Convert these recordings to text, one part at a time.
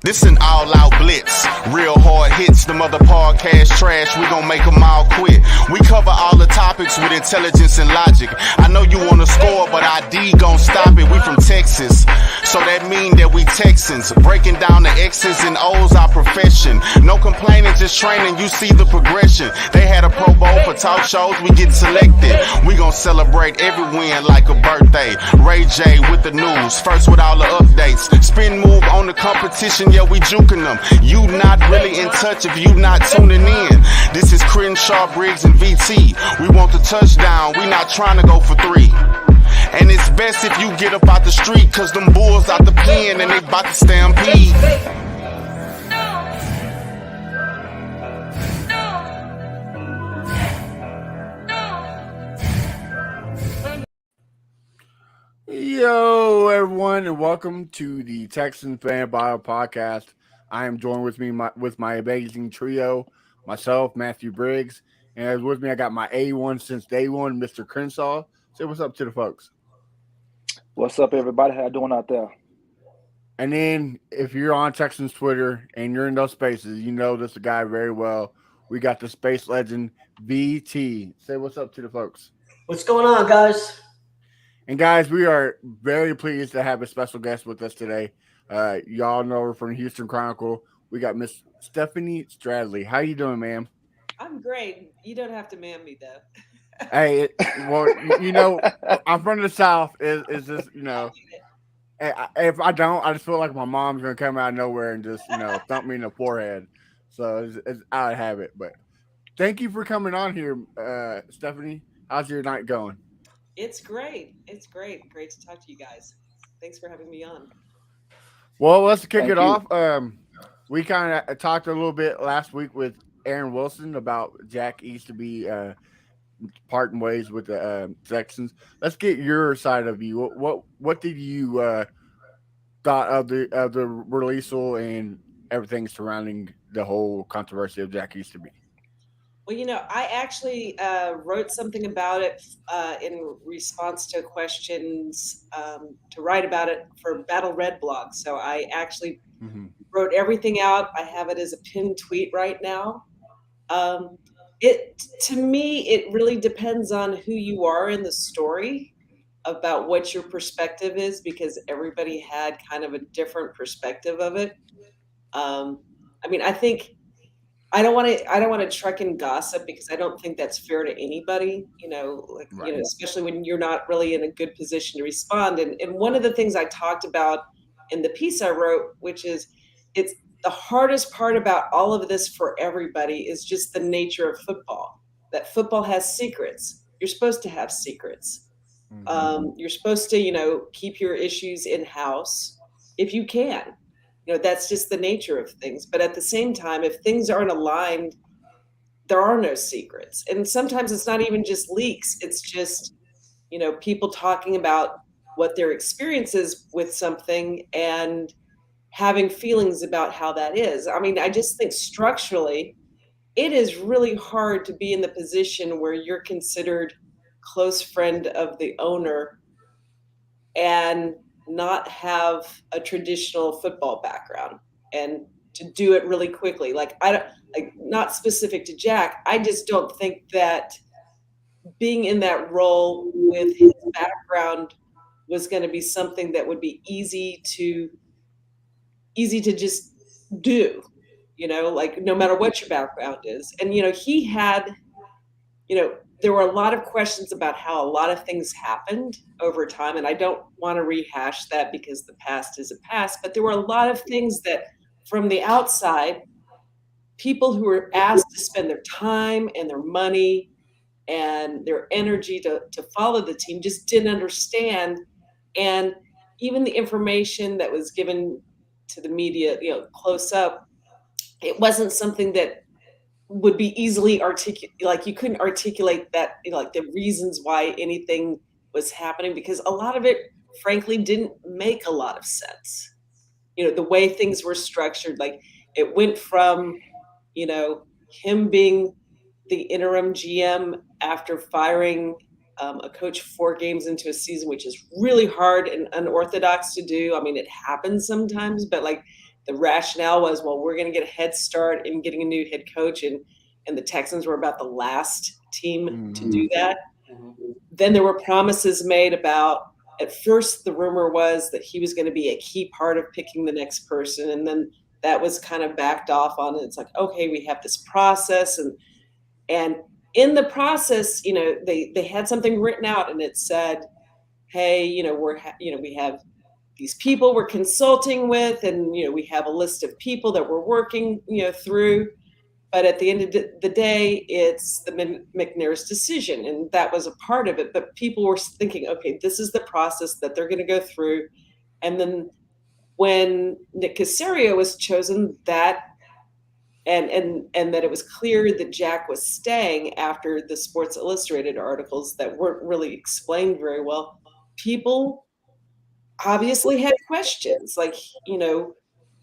This an all-out blitz, real hard hits, them other podcast trash, we gon' make them all quit. We cover all the topics with intelligence and logic. I know you wanna score, but ID gon' stop it. We from Texas, so that mean that we Texans. Breaking down the X's and O's, our profession. No complaining, just training, you see the progression. They had a Pro Bowl for talk shows, we get selected. We gon' celebrate every win like a birthday. Ray J with the news, first with all the updates. Spin move on the competition, yeah, we juking them. You not really in touch if you not tuning in. This is Crenshaw, Briggs, and VT. We want the touchdown, we not trying to go for 3. And it's best if you get up out the street, cause them bulls out the pen and they bout to stampede. Yo, everyone, and welcome to the Texans Fan Battle Podcast. I am joined with my amazing trio, myself, Matthew Briggs, and with me I got my A1 since day one, Mr. Crenshaw. Say what's up to the folks. What's up, everybody? How you doing out there? And then, if you're on Texans Twitter and you're in those spaces, you know this guy very well. We got the space legend, VT. Say what's up to the folks. What's going on, guys? And guys, we are very pleased to have a special guest with us today. Y'all know her from the Houston Chronicle. We got Miss Stephanie Stradley. How you doing, ma'am? I'm great. You don't have to man me, though. Hey, well, you know, I'm from the South. Is just, you know, if I don't, I just feel like my mom's gonna come out of nowhere and just, you know, thump me in the forehead. So it's out of habit. But thank you for coming on here, Stephanie. How's your night going? It's great. It's great. Great to talk to you guys. Thanks for having me on. Well, let's kick it off. We kind of talked a little bit last week with Aaron Wilson about Jack Easterby parting ways with the Texans. Let's get your side of you. What did you thought of the release and everything surrounding the whole controversy of Jack Easterby? Well, you know, I actually wrote something about it in response to questions to write about it for Battle Red blog. So I actually wrote everything out. I have it as a pinned tweet right now. To me, it really depends on who you are in the story about what your perspective is, because everybody had kind of a different perspective of it. I mean, I don't want to truck in gossip, because I don't think that's fair to anybody, you know, like, right. You know, especially when you're not really in a good position to respond. And one of the things I talked about in the piece I wrote, which is it's the hardest part about all of this for everybody, is just the nature of football, that football has secrets. You're supposed to have secrets. You're supposed to, you know, keep your issues in-house if you can. You know, that's just the nature of things. But at the same time, if things aren't aligned, there are no secrets. And sometimes it's not even just leaks. It's just, you know, people talking about what their experience is with something and having feelings about how that is. I mean, I just think structurally, it is really hard to be in the position where you're considered close friend of the owner and not have a traditional football background, and to do it really quickly. Like, not specific to Jack, I just don't think that being in that role with his background was going to be something that would be easy to just do, you know, like, no matter what your background is. And, you know, he had, you know, there were a lot of questions about how a lot of things happened over time. And I don't want to rehash that, because the past is a past, but there were a lot of things that from the outside, people who were asked to spend their time and their money and their energy to follow the team just didn't understand. And even the information that was given to the media, you know, close up, it wasn't something that would be easily like, you couldn't articulate that, you know, like the reasons why anything was happening, because a lot of it frankly didn't make a lot of sense. You know, the way things were structured, like it went from, you know, him being the interim GM after firing a coach 4 games into a season, which is really hard and unorthodox to do. I mean, it happens sometimes, but like the rationale was, well, we're going to get a head start in getting a new head coach, and the Texans were about the last team to do that. Then there were promises made about, at first the rumor was that he was going to be a key part of picking the next person, and then that was kind of backed off on. It's like, okay, we have this process, and in the process, they had something written out, and it said, hey, we have these people we're consulting with, and we have a list of people that we're working through. But at the end of the day, it's the McNair's decision, and that was a part of it. But people were thinking, okay, this is the process that they're going to go through. And then when Nick Caserio was chosen, that and that it was clear that Jack was staying after the Sports Illustrated articles that weren't really explained very well, people obviously had questions. Like,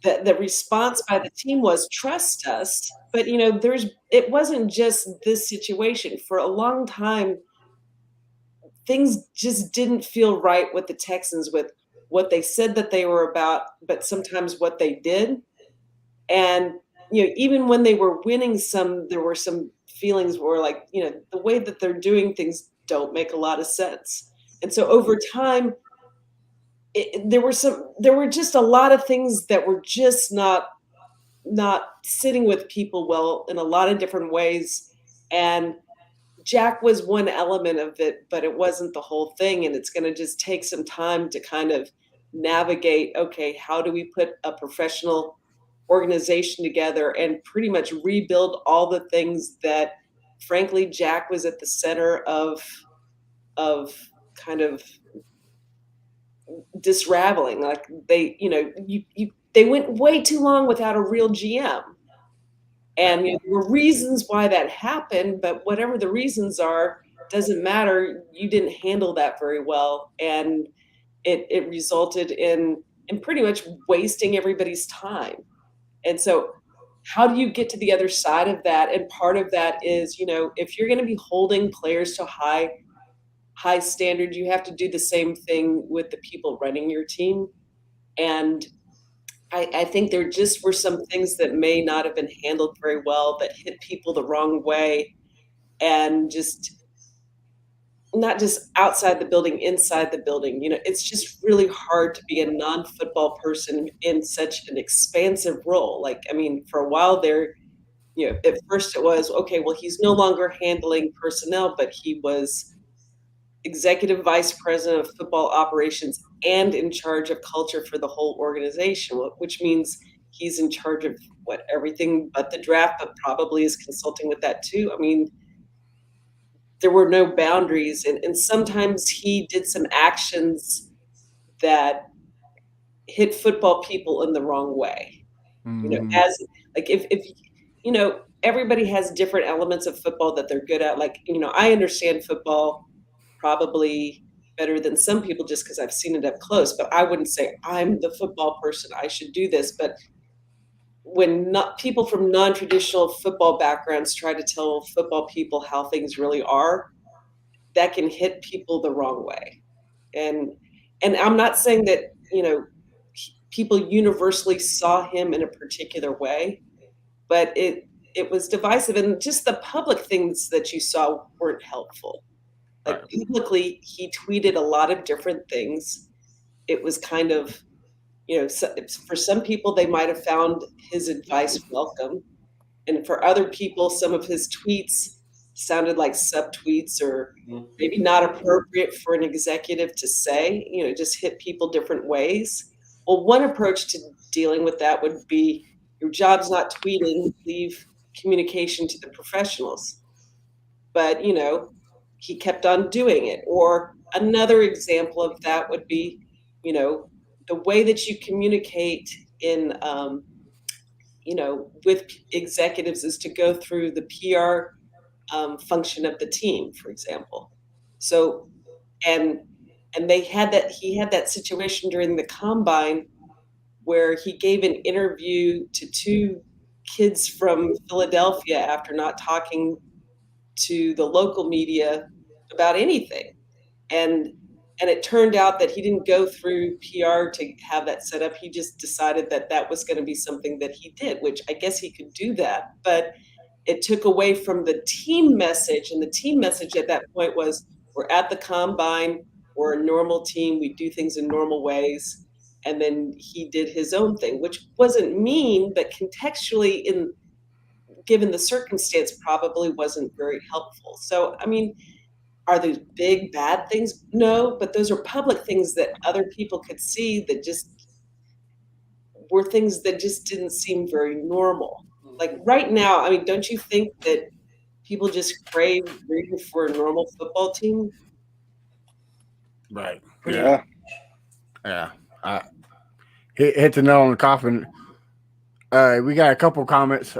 the response by the team was, trust us. But it wasn't just this situation. For a long time, things just didn't feel right with the Texans, with what they said that they were about, but sometimes what they did. And even when they were winning there were some feelings where, like, the way that they're doing things don't make a lot of sense. And so over time, there were just a lot of things that were just not sitting with people well in a lot of different ways. And Jack was one element of it, but it wasn't the whole thing. And it's going to just take some time to kind of navigate, okay, how do we put a professional organization together and pretty much rebuild all the things that, frankly, Jack was at the center of kind of disraveling. Like, they went way too long without a real GM. And there were reasons why that happened, but whatever the reasons are, doesn't matter. You didn't handle that very well. And it resulted in pretty much wasting everybody's time. And so how do you get to the other side of that? And part of that is, if you're going to be holding players to high standard, you have to do the same thing with the people running your team. And I think there just were some things that may not have been handled very well, that hit people the wrong way, and just not just outside the building, inside the building. It's just really hard to be a non-football person in such an expansive role. Like, I mean, for a while there, at first it was, okay, well, he's no longer handling personnel, but he was executive vice president of football operations and in charge of culture for the whole organization, which means he's in charge of everything but the draft, but probably is consulting with that too. I mean, there were no boundaries, and sometimes he did some actions that hit football people in the wrong way. As like, if everybody has different elements of football that they're good at. Like, I understand football probably better than some people just because I've seen it up close, but I wouldn't say I'm the football person, I should do this. But when people from non-traditional football backgrounds try to tell football people how things really are, that can hit people the wrong way. And I'm not saying that, people universally saw him in a particular way, but it was divisive, and just the public things that you saw weren't helpful. Like, publicly, he tweeted a lot of different things. It was kind of, for some people, they might have found his advice welcome. And for other people, some of his tweets sounded like subtweets, or maybe not appropriate for an executive to say, just hit people different ways. Well, one approach to dealing with that would be, your job's not tweeting, leave communication to the professionals. But, he kept on doing it. Or another example of that would be, the way that you communicate with executives is to go through the PR function of the team, for example. So, and he had that situation during the combine where he gave an interview to two kids from Philadelphia after not talking to the local media about anything. And And it turned out that he didn't go through PR to have that set up. He just decided that that was going to be something that he did, which I guess he could do that. But it took away from the team message. And the team message at that point was, we're at the combine, we're a normal team, we do things in normal ways. And then he did his own thing, which wasn't mean, but contextually, given the circumstance, probably wasn't very helpful. So, I mean, are those big bad things? No, but those are public things that other people could see that just were things that just didn't seem very normal. Like right now, I mean, don't you think that people just crave rooting for a normal football team? Right. Yeah. Yeah. Hit the nail on the coffin. We got a couple comments.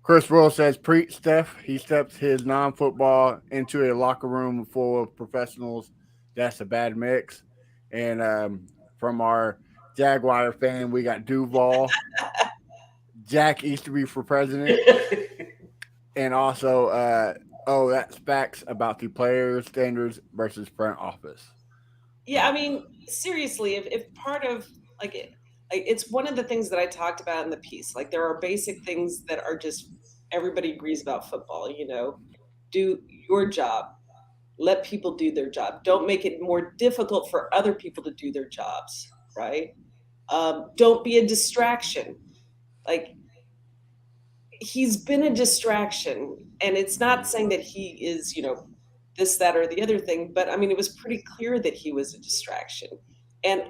Chris Royal says, preach, Steph. He steps his non-football into a locker room full of professionals. That's a bad mix. And from our Jaguar fan, we got Duval, Jack Easterby for president, and also, that's facts about the player standards versus front office. Yeah, I mean, seriously, if part of it's one of the things that I talked about in the piece. Like there are basic things that are just everybody agrees about football. Do your job. Let people do their job. Don't make it more difficult for other people to do their jobs, right? Don't be a distraction. Like he's been a distraction, and it's not saying that he is, this, that, or the other thing, but I mean, it was pretty clear that he was a distraction. And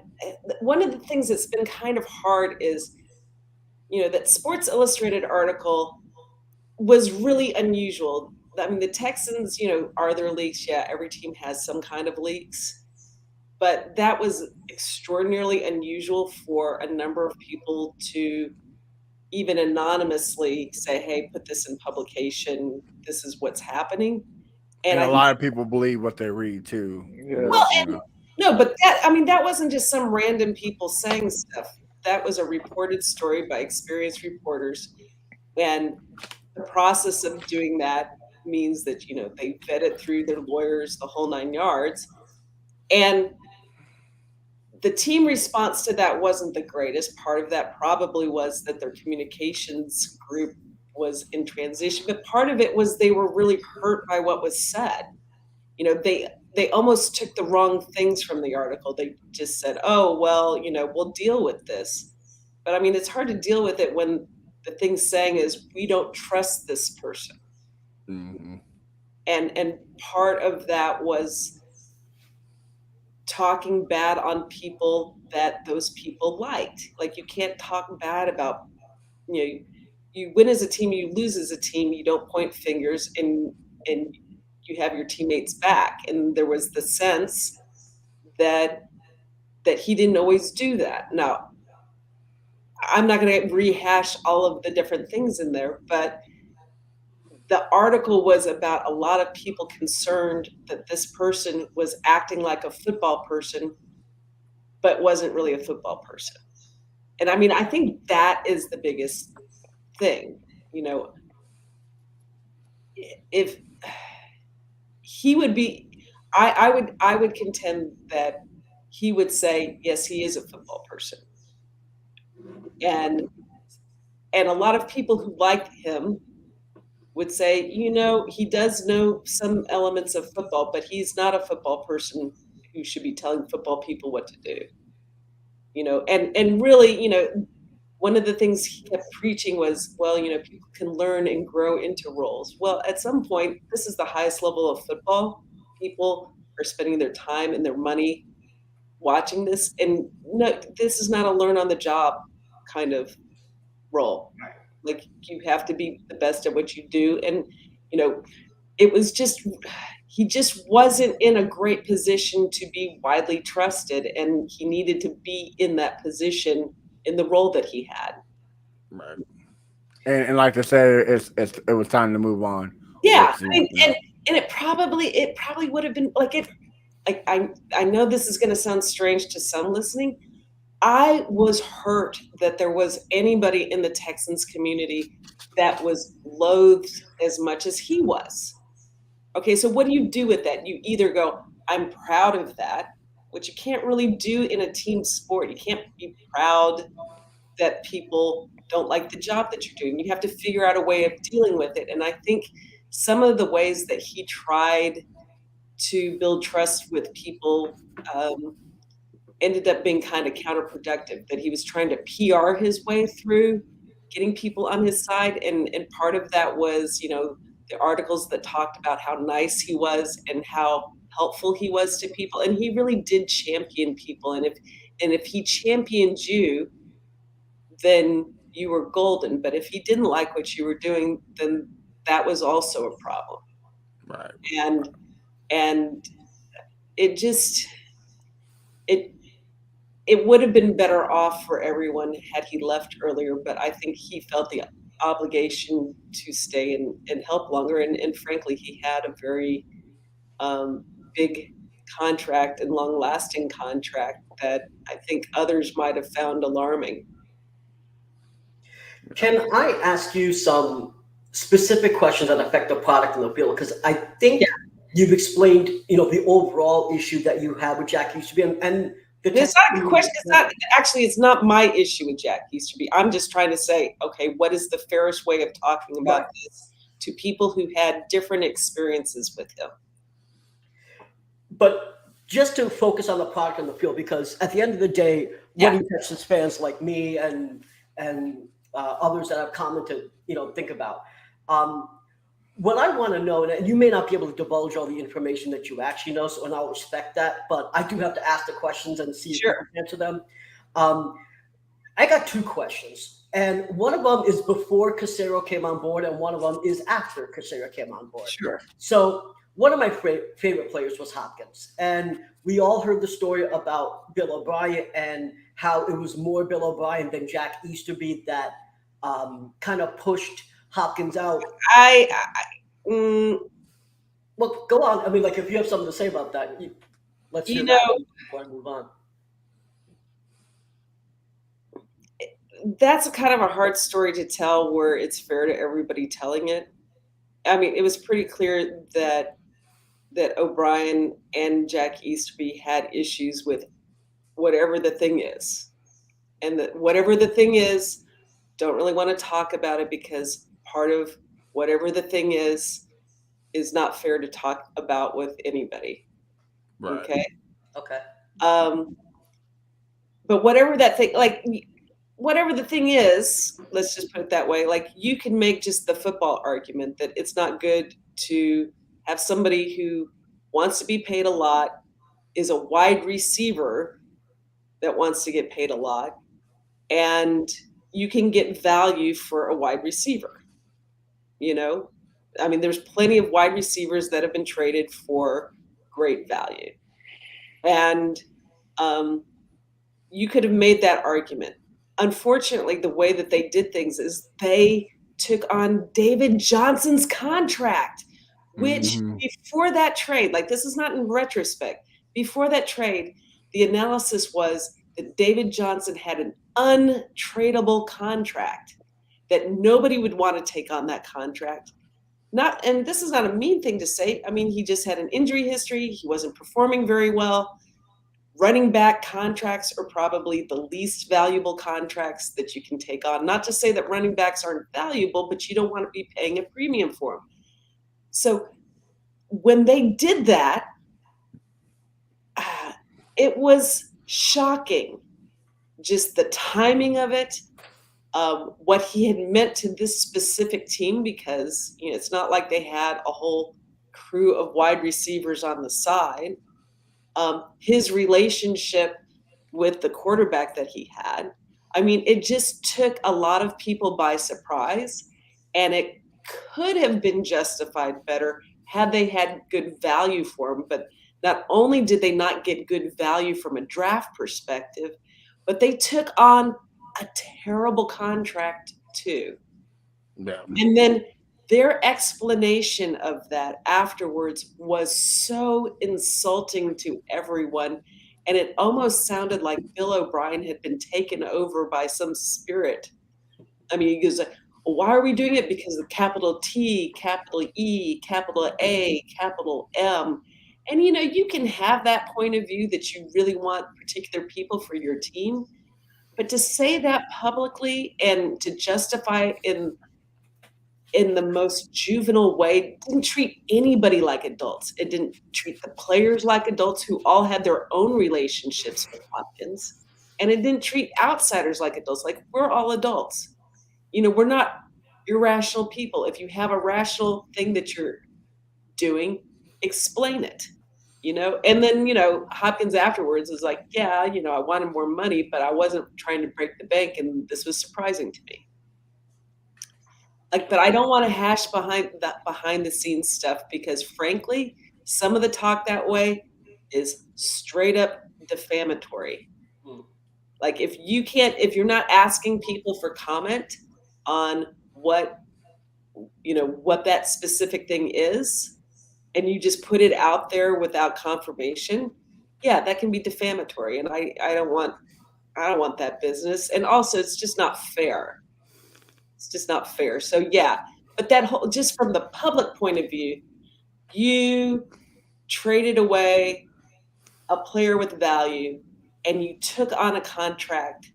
one of the things that's been kind of hard is, that Sports Illustrated article was really unusual. I mean, the Texans, are there leaks? Yeah, every team has some kind of leaks. But that was extraordinarily unusual for a number of people to even anonymously say, hey, put this in publication. This is what's happening. And a lot of people believe what they read, too. Yeah. Well, no, but that wasn't just some random people saying stuff. That was a reported story by experienced reporters. And the process of doing that means that, they vet it through their lawyers, the whole 9 yards. And the team response to that wasn't the greatest. Part of that probably was that their communications group was in transition, but part of it was they were really hurt by what was said. They almost took the wrong things from the article. They just said, oh, well, we'll deal with this. But I mean, it's hard to deal with it when the thing saying is, we don't trust this person. Mm-hmm. And part of that was talking bad on people that those people liked. Like you can't talk bad about, you win as a team, you lose as a team, you don't point fingers, and you have your teammates back. And there was the sense that he didn't always do that. Now, I'm not going to rehash all of the different things in there, but the article was about a lot of people concerned that this person was acting like a football person, but wasn't really a football person. And I mean, I think that is the biggest thing. If he would be, I would contend that he would say, yes, he is a football person. And a lot of people who like him would say, he does know some elements of football, but he's not a football person who should be telling football people what to do. And really, one of the things he kept preaching was, well, people can learn and grow into roles. Well, at some point, this is the highest level of football. People are spending their time and their money watching this. And no, this is not a learn on the job kind of role. Like you have to be the best at what you do. And, it was just, he just wasn't in a great position to be widely trusted. And he needed to be in that position in the role that he had. Right. And like I said, it was time to move on. Yeah. I mean, and it probably would have been I know this is going to sound strange to some listening. I was hurt that there was anybody in the Texans community that was loathed as much as he was. Okay, so what do you do with that? You either go, I'm proud of that, which you can't really do in a team sport. You can't be proud that people don't like the job that you're doing. You have to figure out a way of dealing with it. And I think some of the ways that he tried to build trust with people ended up being kind of counterproductive, that he was trying to PR his way through getting people on his side. And part of that was, the articles that talked about how nice he was and how helpful he was to people. And he really did champion people. And if he championed you, then you were golden. But if he didn't like what you were doing, then that was also a problem. Right. And it just it would have been better off for everyone had he left earlier, but I think he felt the obligation to stay and help longer. And frankly, he had a very big contract and long-lasting contract that I think others might have found alarming. Can I ask you some specific questions that affect the product and the field? Because I think you've explained, the overall issue that you have with Jack Easterby, and it's not a question. It's not my issue with Jack Easterby. I'm just trying to say, okay, what is the fairest way of talking about this to people who had different experiences with him? But just to focus on the product and the field, because at the end of the day, when Texans fans like me and others that have commented, think about. What I want to know, and you may not be able to divulge all the information that you actually know, and I'll respect that, but I do have to ask the questions and see if you can answer them. I got two questions, and one of them is before Casero came on board, and one of them is after Casero came on board. Sure. So one of my favorite players was Hopkins, and we all heard the story about Bill O'Brien and how it was more Bill O'Brien than Jack Easterby that kind of pushed Hopkins out. Well, go on. I mean, if you have something to say about that, let's hear that before I move on. That's kind of a hard story to tell where it's fair to everybody telling it. I mean, it was pretty clear that O'Brien and Jack Easterby had issues with whatever the thing is. And that whatever the thing is, don't really want to talk about it because part of whatever the thing is not fair to talk about with anybody. Right. Okay. But whatever that thing, whatever the thing is, let's just put it that way. You can make just the football argument that it's not good to have somebody who wants to be paid a lot, is a wide receiver that wants to get paid a lot, and you can get value for a wide receiver. I mean, there's plenty of wide receivers that have been traded for great value. And you could have made that argument. Unfortunately, the way that they did things is they took on David Johnson's contract, which before that trade, this is not in retrospect, before that trade, the analysis was that David Johnson had an untradeable contract, that nobody would want to take on that contract. And this is not a mean thing to say. I mean, he just had an injury history. He wasn't performing very well. Running back contracts are probably the least valuable contracts that you can take on. Not to say that running backs aren't valuable, but you don't want to be paying a premium for them. So when they did that, it was shocking. Just the timing of it, what he had meant to this specific team, because it's not like they had a whole crew of wide receivers on the side. His relationship with the quarterback that he had, I mean, it just took a lot of people by surprise, and it could have been justified better had they had good value for him. But not only did they not get good value from a draft perspective, but they took on a terrible contract too. Yeah. And then their explanation of that afterwards was so insulting to everyone. And it almost sounded like Bill O'Brien had been taken over by some spirit. I mean, he goes, well, why are we doing it? Because of capital T, capital E, capital A, capital M. And, you can have that point of view that you really want particular people for your team, but to say that publicly and to justify in the most juvenile way, didn't treat anybody like adults. It didn't treat the players like adults who all had their own relationships with Hopkins. And it didn't treat outsiders like adults. Like, we're all adults. We're not irrational people. If you have a rational thing that you're doing, explain it. And then, Hopkins afterwards was like, yeah, I wanted more money, but I wasn't trying to break the bank, and this was surprising to me. But I don't want to hash behind the scenes stuff, because frankly, some of the talk that way is straight up defamatory. Like, if you're not asking people for comment on what that specific thing is, and you just put it out there without confirmation, yeah, that can be defamatory. And I don't want that business. And also, it's just not fair. It's just not fair. So yeah, but that whole, just from the public point of view, you traded away a player with value, and you took on a contract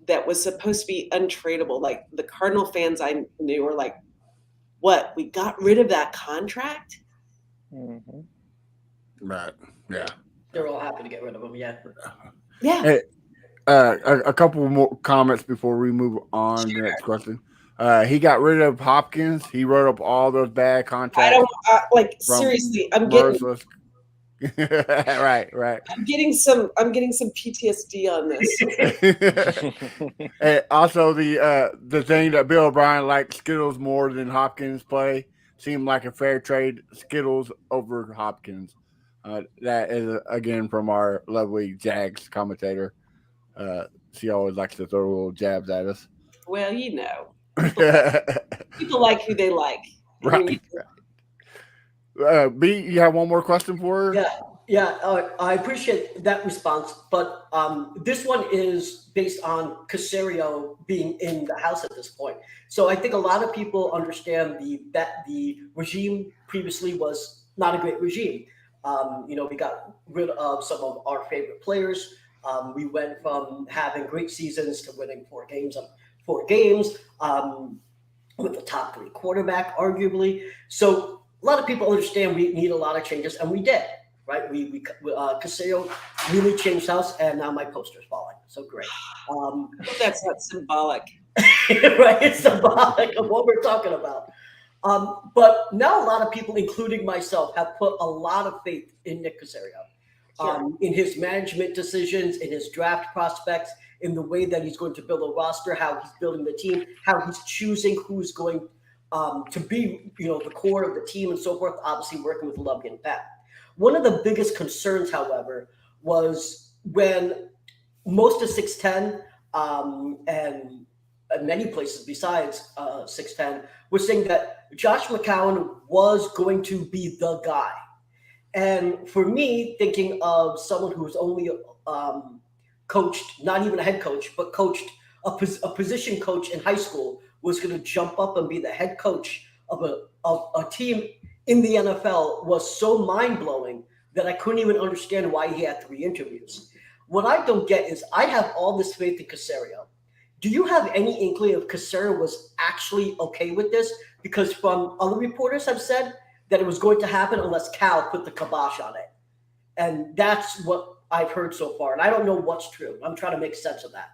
that was supposed to be untradeable. Like, the Cardinal fans I knew were like, what, we got rid of that contract? Mm-hmm. Right. Yeah. They're all happy to get rid of him. Yeah. Yeah. Hey, a couple more comments before we move on to the next question. He got rid of Hopkins. He wrote up all those bad contracts. Seriously, I'm right. I'm getting some PTSD on this. And also, the thing that Bill O'Brien liked Skittles more than Hopkins play seemed like a fair trade. Skittles over Hopkins. That is again from our lovely Jags commentator. She always likes to throw little jabs at us. Well, people like who they like. Right. B, you have one more question for her? Yeah. I appreciate that response, but this one is based on Caserio being in the house at this point. So I think a lot of people understand that the regime previously was not a great regime. We got rid of some of our favorite players. We went from having great seasons to winning 4 games with the top 3 quarterback, arguably. So a lot of people understand we need a lot of changes, and we did, right? Caserio really changed house, and now my poster's falling. So great. That's not symbolic. Right? It's symbolic of what we're talking about. But now a lot of people, including myself, have put a lot of faith in Nick Caserio, in his management decisions, in his draft prospects, in the way that he's going to build a roster, how he's building the team, how he's choosing who's going to be, the core of the team and so forth, obviously working with Lumpy and Pat. One of the biggest concerns, however, was when most of 6'10", and many places besides 6'10", were saying that Josh McCown was going to be the guy. And for me, thinking of someone who's only coached, not even a head coach, but coached a position coach in high school, was going to jump up and be the head coach of a team in the NFL was so mind-blowing that I couldn't even understand why he had 3 interviews. What I don't get is I have all this faith in Caserio. Do you have any inkling if Caserio was actually okay with this? Because from other reporters have said that it was going to happen unless Cal put the kibosh on it. And that's what I've heard so far. And I don't know what's true. I'm trying to make sense of that.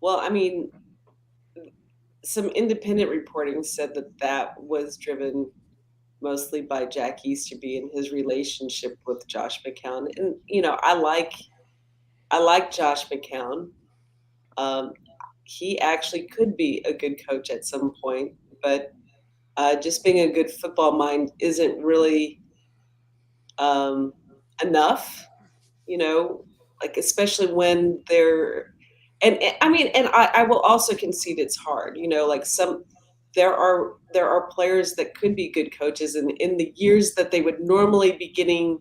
Well, I mean, some independent reporting said that was driven mostly by Jack Easterby and his relationship with Josh McCown. And, I like Josh McCown. He actually could be a good coach at some point, but just being a good football mind isn't really enough, especially when they're, and I will also concede it's hard, there are players that could be good coaches, and in the years that they would normally be getting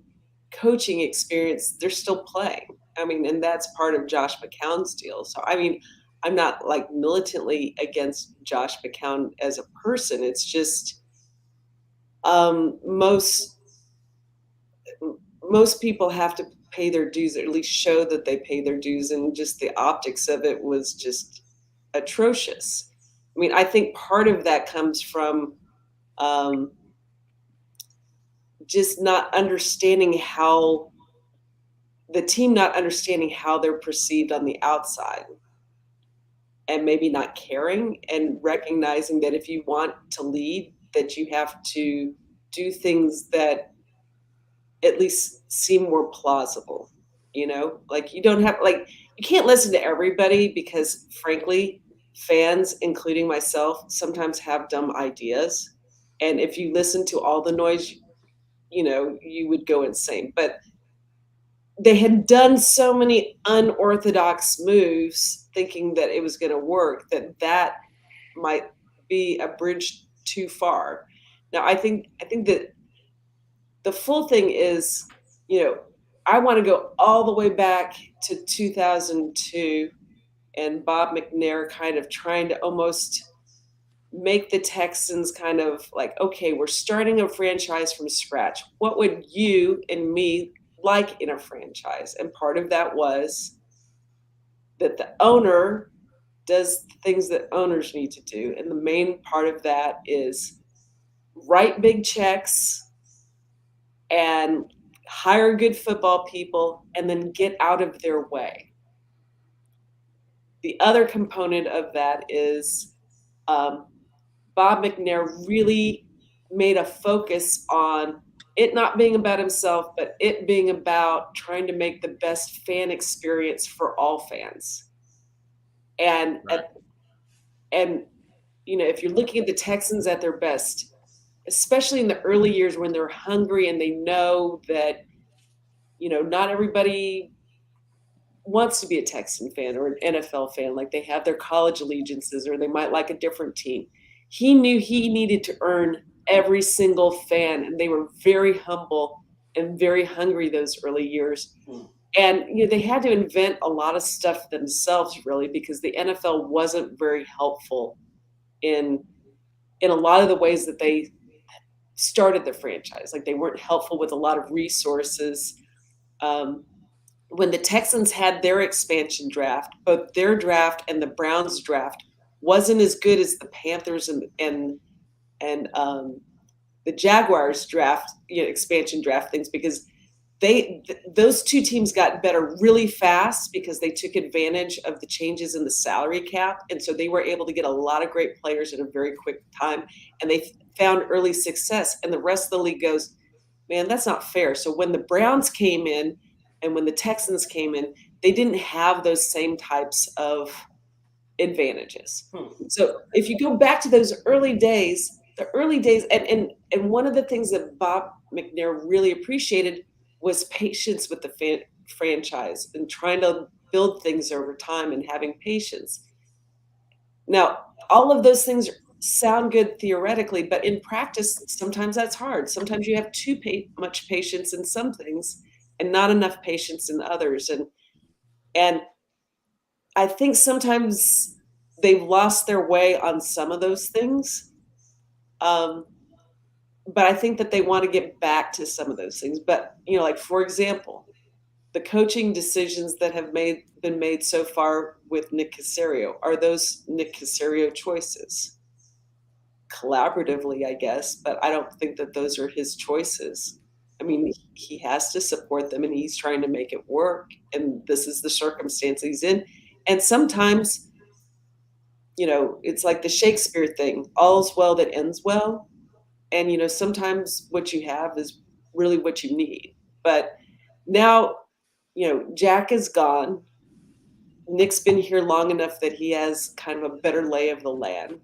coaching experience, they're still playing. And that's part of Josh McCown's deal. So, I'm not militantly against Josh McCown as a person. It's just, Most people have to pay their dues, or at least show that they pay their dues, and just the optics of it was just atrocious. I mean, I think part of that comes from just not understanding how the team not understanding how they're perceived on the outside, and maybe not caring and recognizing that if you want to lead, that you have to do things that at least seem more plausible. Like you don't have, like, you can't listen to everybody, because frankly, fans, including myself, sometimes have dumb ideas. And if you listen to all the noise, you would go insane. But they had done so many unorthodox moves thinking that it was going to work, that might be a bridge too far. Now, I think that the full thing is, I want to go all the way back to 2002 and Bob McNair kind of trying to almost make the Texans kind of like, okay, we're starting a franchise from scratch. What would you and me like in a franchise? And part of that was that the owner does things that owners need to do. And the main part of that is write big checks and hire good football people, and then get out of their way. The other component of that is Bob McNair really made a focus on it not being about himself, but it being about trying to make the best fan experience for all fans. And Right. If you're looking at the Texans at their best, especially in the early years when they're hungry and they know that, not everybody wants to be a Texan fan or an NFL fan, like they have their college allegiances or they might like a different team. He knew he needed to earn every single fan, and they were very humble and very hungry those early years. And they had to invent a lot of stuff themselves, really, because the NFL wasn't very helpful in a lot of the ways that they started the franchise. Like, they weren't helpful with a lot of resources. When the Texans had their expansion draft, both their draft and the Browns draft wasn't as good as the Panthers and the Jaguars draft, expansion draft things, because those two teams got better really fast because they took advantage of the changes in the salary cap. And so they were able to get a lot of great players in a very quick time, and they found early success. And the rest of the league goes, man, that's not fair. So when the Browns came in and when the Texans came in, they didn't have those same types of advantages. So if you go back to those early days, and one of the things that Bob McNair really appreciated was patience with the franchise and trying to build things over time and having patience. Now, all of those things sound good theoretically, but in practice, sometimes that's hard. Sometimes you have too much patience in some things and not enough patience in others. And I think sometimes they've lost their way on some of those things. But I think that they want to get back to some of those things. But, like, for example, the coaching decisions that have been made so far with Nick Caserio, are those Nick Caserio choices? Collaboratively, I guess, but I don't think that those are his choices. I mean, he has to support them, and he's trying to make it work. And this is the circumstance he's in. And sometimes, it's like the Shakespeare thing, all's well that ends well. And, sometimes what you have is really what you need. But now, Jack is gone. Nick's been here long enough that he has kind of a better lay of the land.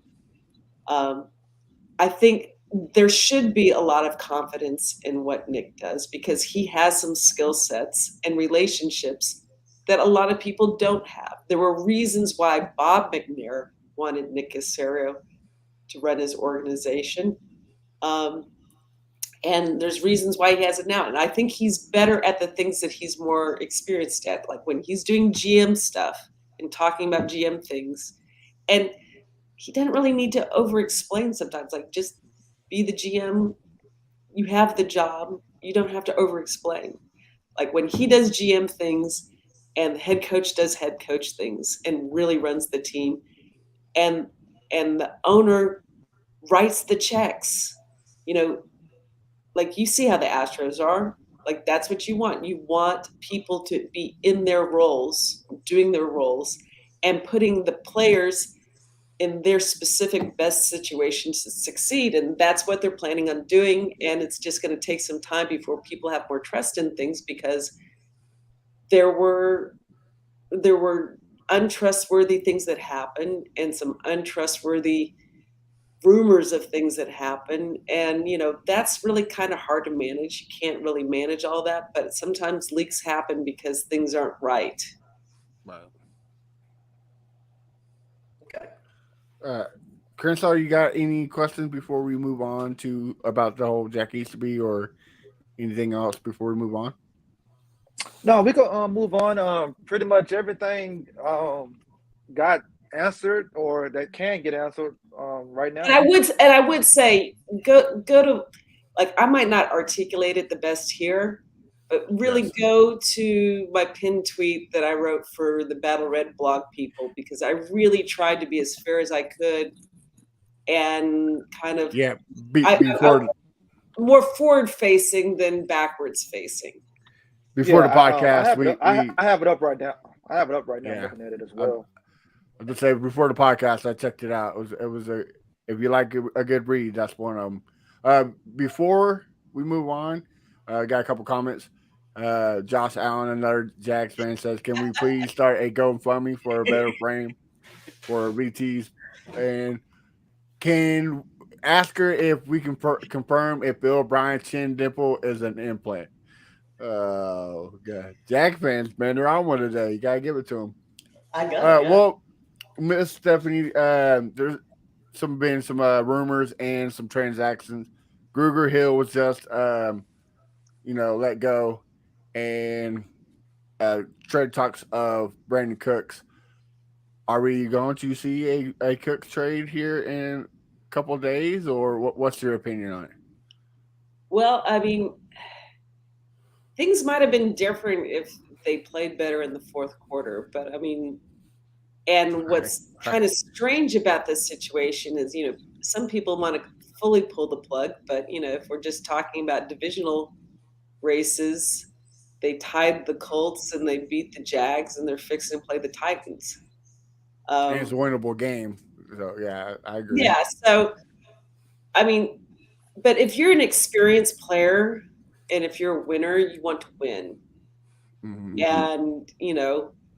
I think there should be a lot of confidence in what Nick does, because he has some skill sets and relationships that a lot of people don't have. There were reasons why Bob McNair wanted Nick Caserio to run his organization. And there's reasons why he has it now. And I think he's better at the things that he's more experienced at, like when he's doing GM stuff and talking about GM things. And he doesn't really need to over-explain sometimes, like just be the GM you have the job, you don't have to over-explain. Like when he does GM things and the head coach does head coach things and really runs the team, and the owner writes the checks, like you see how the Astros are. Like that's what you want. You want people to be in their roles, doing their roles, and putting the players in their specific best situations to succeed. And that's what they're planning on doing. And it's just going to take some time before people have more trust in things, because there were untrustworthy things that happened and some untrustworthy rumors of things that happen. And, that's really kind of hard to manage. You can't really manage all that, but sometimes leaks happen because things aren't right. Wow. Okay. Crenshaw, you got any questions before we move on to about the whole Jack Easterby or anything else before we move on? No, we could move on. Pretty much everything got answered, or that can get answered right now. And I would say go to, like, I might not articulate it the best here, but really go to my pinned tweet that I wrote for the Battle Red blog people, because I really tried to be as fair as I could and kind of before more forward facing than backwards facing. Before the podcast, I have it up right now. I'm looking at it as well. I'll just say before the podcast, I checked it out. It was if you like a good read, that's one of them. Before we move on, got a couple comments. Josh Allen, another Jags fan, says, "Can we please start a GoFundMe for a better frame for BTs? And can ask her if we can confirm if Bill Bryant's chin dimple is an implant." Oh God, Jag fans, man, they're on one today. You gotta give it to them. I got it. Well, Miss Stephanie, there's been some rumors and some transactions. Gruger Hill was just let go, and trade talks of Brandin Cooks. Are we going to see a Cooks trade here in a couple of days, or what's your opinion on it? Well, I mean, things might have been different if they played better in the fourth quarter, but I mean, and what's kind of strange about this situation is, some people want to fully pull the plug, but if we're just talking about divisional races, they tied the Colts and they beat the Jags, and they're fixing to play the Titans. And it's a winnable game. So yeah, I agree. Yeah. So, I mean, but if you're an experienced player and if you're a winner, you want to win. Mm-hmm. And,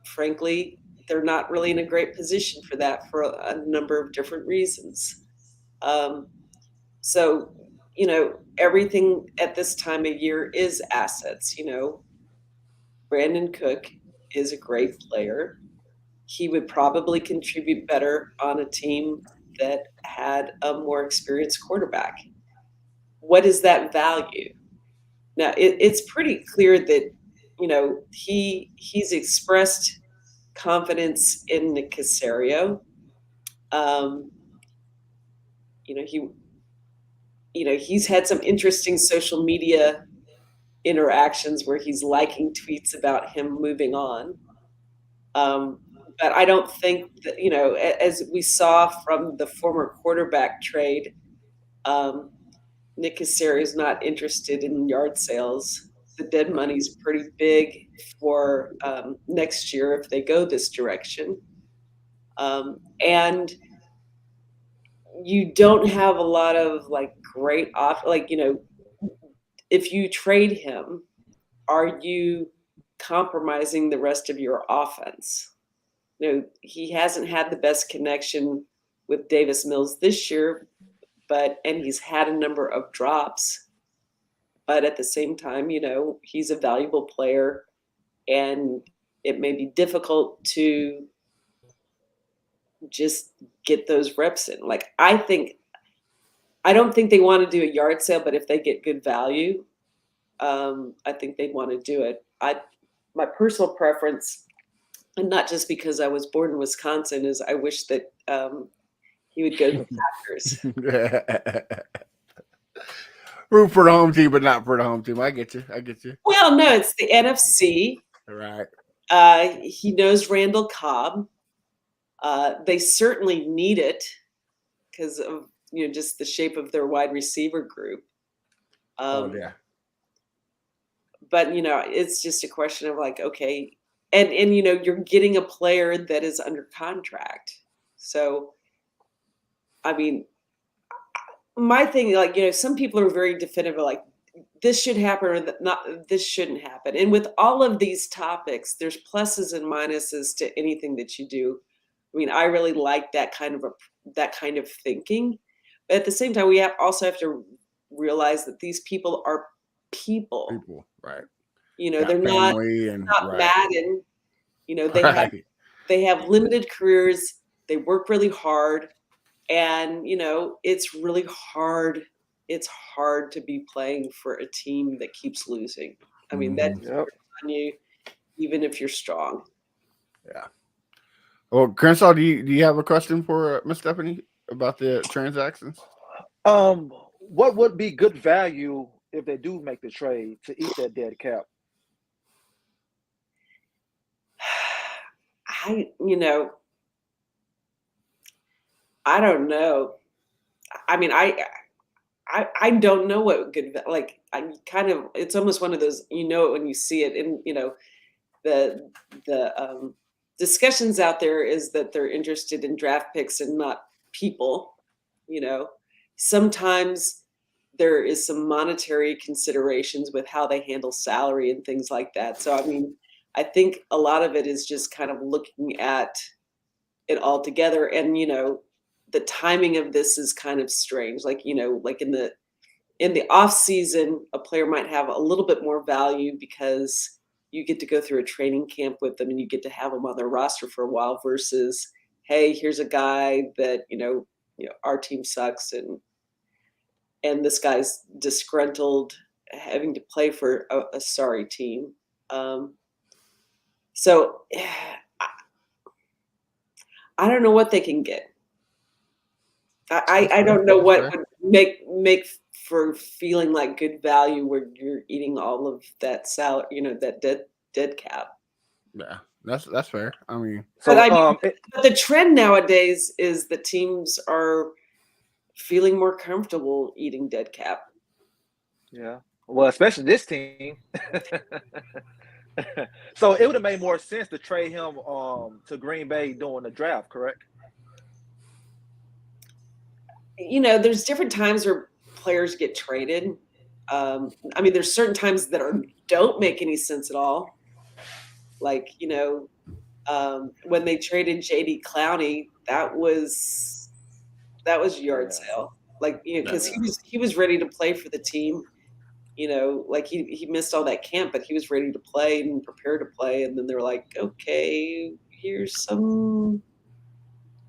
frankly, they're not really in a great position for that for a number of different reasons. So, everything at this time of year is assets. Brandin Cook is a great player. He would probably contribute better on a team that had a more experienced quarterback. What is that value? Now, it's pretty clear that, he's expressed confidence in Nick Caserio. He's had some interesting social media interactions where he's liking tweets about him moving on. But I don't think that, as we saw from the former quarterback trade, Nick Caserio is not interested in yard sales. The dead money's pretty big for next year if they go this direction. And you don't have a lot of great if you trade him, are you compromising the rest of your offense? He hasn't had the best connection with Davis Mills this year, and he's had a number of drops. But at the same time, he's a valuable player, and it may be difficult to just get those reps in. I don't think they want to do a yard sale, but if they get good value, I think they'd want to do it. My personal preference, and not just because I was born in Wisconsin, is I wish that he would go to the Packers. root for the home team, but not for the home team. I get you. Well, no, it's the NFC. Right. He knows Randall Cobb. They certainly need it because of just the shape of their wide receiver group. Yeah. But it's just a question of like, okay, and you're getting a player that is under contract. So, I mean, my thing, like, some people are very definitive, like this should happen or this shouldn't happen. And with all of these topics, there's pluses and minuses to anything that you do. I mean, I really like that kind of thinking. But at the same time, we also have to realize that these people are people. Right. They're not right. Madden. They have limited careers. They work really hard, and it's really hard. It's hard to be playing for a team that keeps losing. I mean, that's on you, even if you're strong. Yeah. Well, Crenshaw, do you have a question for Miss Stephanie about the transactions? What would be good value if they do make the trade to eat that dead cap? I don't know. I mean, I don't know what good, like, it's almost one of those, it when you see it, and the discussions out there is that they're interested in draft picks and not people. Sometimes there is some monetary considerations with how they handle salary and things like that. So, I mean, I think a lot of it is just kind of looking at it all together. And, the timing of this is kind of strange. Like, like in the off season, a player might have a little bit more value because you get to go through a training camp with them and you get to have them on their roster for a while versus, hey, here's a guy that, our team sucks and this guy's disgruntled having to play for a sorry team. So I don't know what they can get. I don't know what would make for feeling like good value where you're eating all of that salary, that dead cap. Yeah, that's fair. I mean, but the trend nowadays is that teams are feeling more comfortable eating dead cap. Yeah, well, especially this team. So it would have made more sense to trade him to Green Bay during the draft, correct? There's different times where players get traded. I mean, there's certain times that don't make any sense at all. Like, when they traded JD Clowney, that was yard sale. Like, because he was ready to play for the team. Like he missed all that camp, but he was ready to play and prepared to play. And then they're like, okay, here's some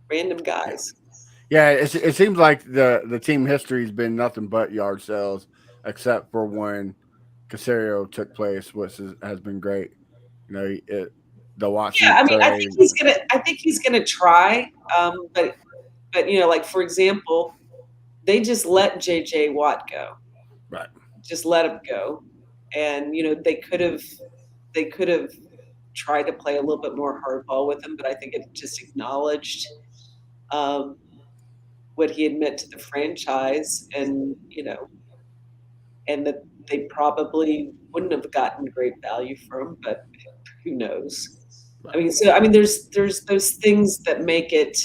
random guys. Yeah, it seems like the team history has been nothing but yard sales, except for when Caserio took place, which has been great. The Watson. Yeah, I mean, I think he's gonna try. But like for example, they just let JJ Watt go. Right. Just let him go, and they could have tried to play a little bit more hardball with him, but I think it just acknowledged what he had meant to the franchise, and and that they probably wouldn't have gotten great value from him, but who knows? I mean, there's those things that make it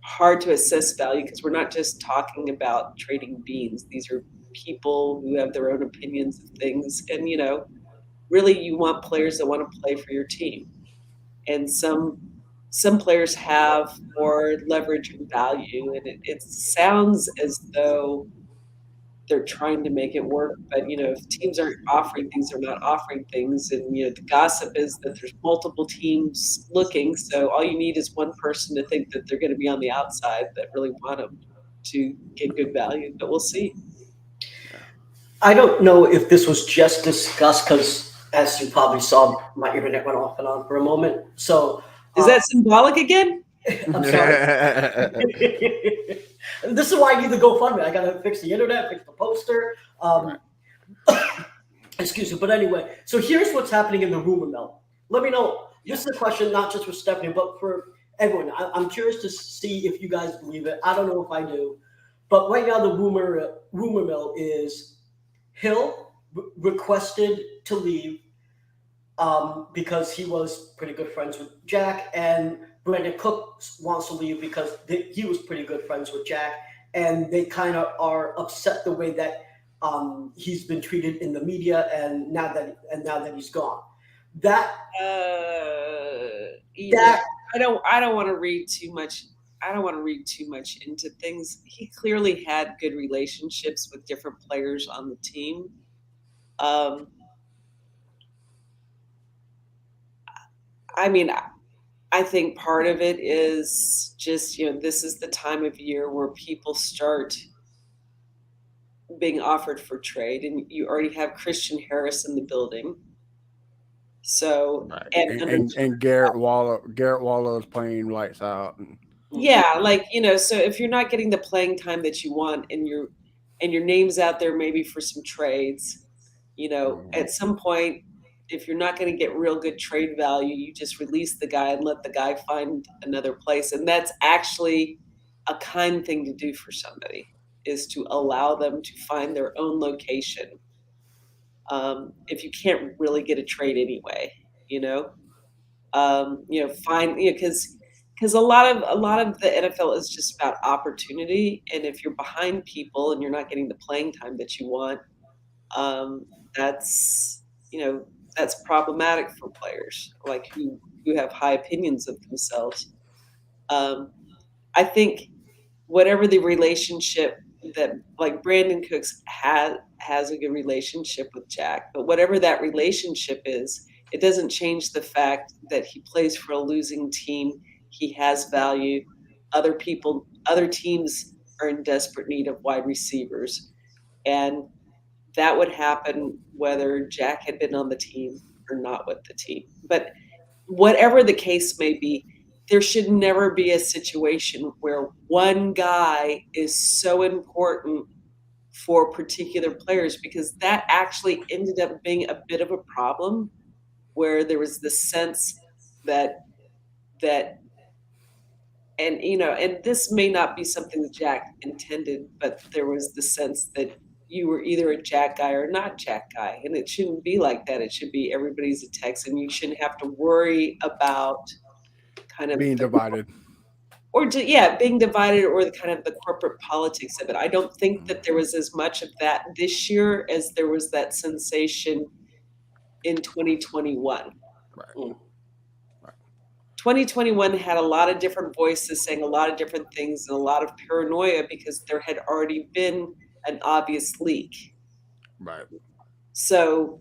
hard to assess value because we're not just talking about trading beans. These are people who have their own opinions of things, and really you want players that want to play for your team, and some players have more leverage and value, and it sounds as though they're trying to make it work, but if teams aren't offering things, they're not offering things, and the gossip is that there's multiple teams looking, so all you need is one person to think that they're going to be on the outside that really want them to get good value, but we'll see. I don't know if this was just discussed because, as you probably saw, my internet went off and on for a moment. So is that symbolic again? I'm sorry. This is why I need the GoFundMe. I gotta fix the internet, fix the poster. Excuse me. But anyway, so here's what's happening in the rumor mill. Let me know. This is a question not just for Stephanie, but for everyone. I'm curious to see if you guys believe it. I don't know if I do. But right now, the rumor mill is Hill requested to leave because he was pretty good friends with Jack, and Brandin Cooks wants to leave because he was pretty good friends with Jack, and they kind of are upset the way that he's been treated in the media, and now that he's gone. I don't want to read too much. I don't want to read too much into things. He clearly had good relationships with different players on the team. I mean, I think part of it is just, this is the time of year where people start being offered for trade, and you already have Christian Harris in the building. So and Garrett Waller is playing lights out. Yeah, so if you're not getting the playing time that you want, and your name's out there maybe for some trades, at some point, if you're not going to get real good trade value, you just release the guy and let the guy find another place. And that's actually a kind thing to do for somebody, is to allow them to find their own location. If you can't really get a trade anyway, because a lot of the NFL is just about opportunity. And if you're behind people and you're not getting the playing time that you want, that's problematic for players who have high opinions of themselves. I think whatever the relationship that, Brandin Cooks has a good relationship with Jack, but whatever that relationship is, it doesn't change the fact that he plays for a losing team. He has value. Other teams are in desperate need of wide receivers, and that would happen whether Jack had been on the team or not with the team. But whatever the case may be, there should never be a situation where one guy is so important for particular players, because that actually ended up being a bit of a problem, where there was this sense that and this may not be something that Jack intended, but there was the sense that you were either a Jack guy or not Jack guy. And it shouldn't be like that. It should be everybody's a Texan. You shouldn't have to worry about kind of being divided. Being divided, or the kind of the corporate politics of it. I don't think that there was as much of that this year as there was that sensation in 2021. Right. 2021 had a lot of different voices saying a lot of different things, and a lot of paranoia because there had already been an obvious leak. Right. So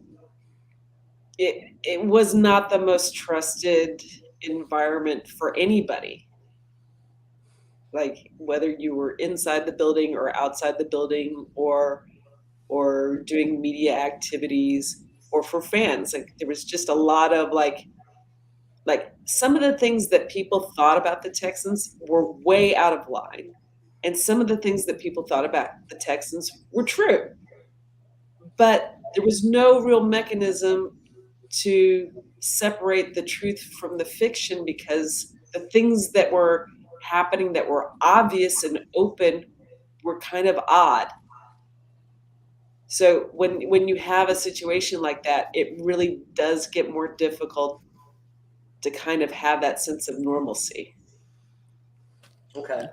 it was not the most trusted environment for anybody. Whether you were inside the building or outside the building, or doing media activities, or for fans. There was just a lot of some of the things that people thought about the Texans were way out of line. And some of the things that people thought about the Texans were true. But there was no real mechanism to separate the truth from the fiction, because the things that were happening that were obvious and open were kind of odd. So when you have a situation like that, it really does get more difficult to kind of have that sense of normalcy. Okay.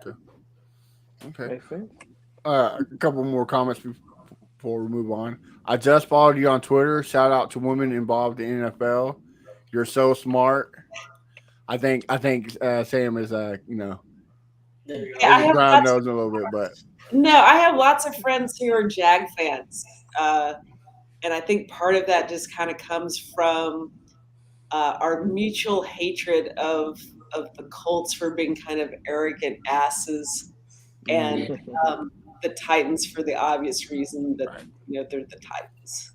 A couple more comments before we move on. I just followed you on Twitter. Shout out to women involved in NFL. You're so smart. I think Sam is I have brown nose a little bit, but no, I have lots of friends who are Jag fans, and I think part of that just kind of comes from our mutual hatred of the Colts for being kind of arrogant asses, and the Titans for the obvious reason that they're the Titans.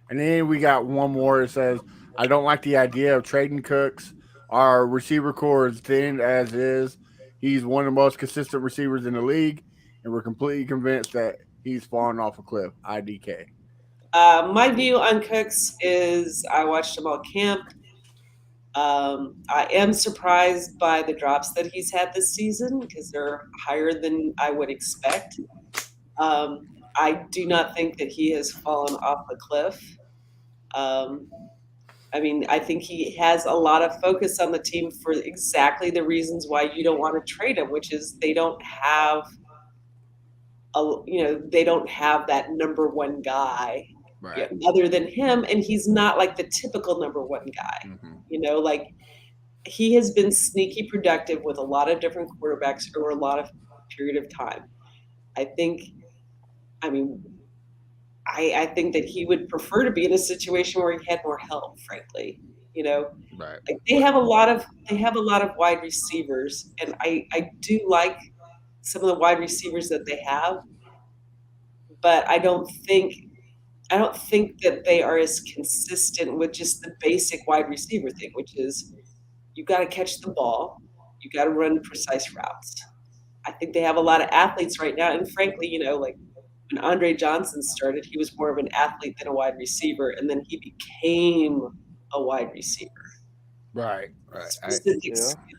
And then we got one more that says, I don't like the idea of trading Cooks. Our receiver core is thin as is. He's one of the most consistent receivers in the league, and we're completely convinced that he's falling off a cliff. IDK. My view on Cooks is I watched him all camp. I am surprised by the drops that he's had this season because they're higher than I would expect. I do not think that he has fallen off the cliff. I mean, I think he has a lot of focus on the team for exactly the reasons why you don't want to trade him, which is they don't have that number one guy other than him, and he's not like the typical number one guy. Mm-hmm. Like he has been sneaky productive with a lot of different quarterbacks over a lot of period of time. I think that he would prefer to be in a situation where he had more help, frankly. Right. Like they have a lot of wide receivers, and I do like some of the wide receivers that they have, but I don't think that they are as consistent with just the basic wide receiver thing, which is you got to catch the ball, you got to run precise routes. I think they have a lot of athletes right now, and frankly, like when Andre Johnson started, he was more of an athlete than a wide receiver, and then he became a wide receiver. Right.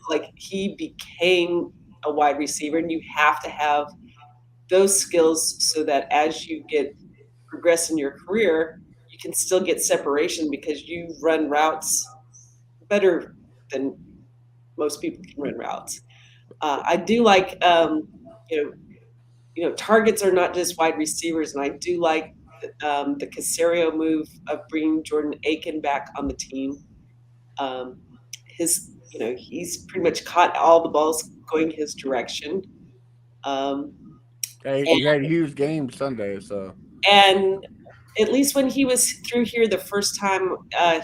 Like he became a wide receiver, and you have to have those skills so that as you progress in your career, you can still get separation because you run routes better than most people can run routes. I do like, targets are not just wide receivers, and I do like the Caserio move of bringing Jordan Aiken back on the team. He's pretty much caught all the balls going his direction. He had a huge game Sunday, so. And at least when he was through here the first time,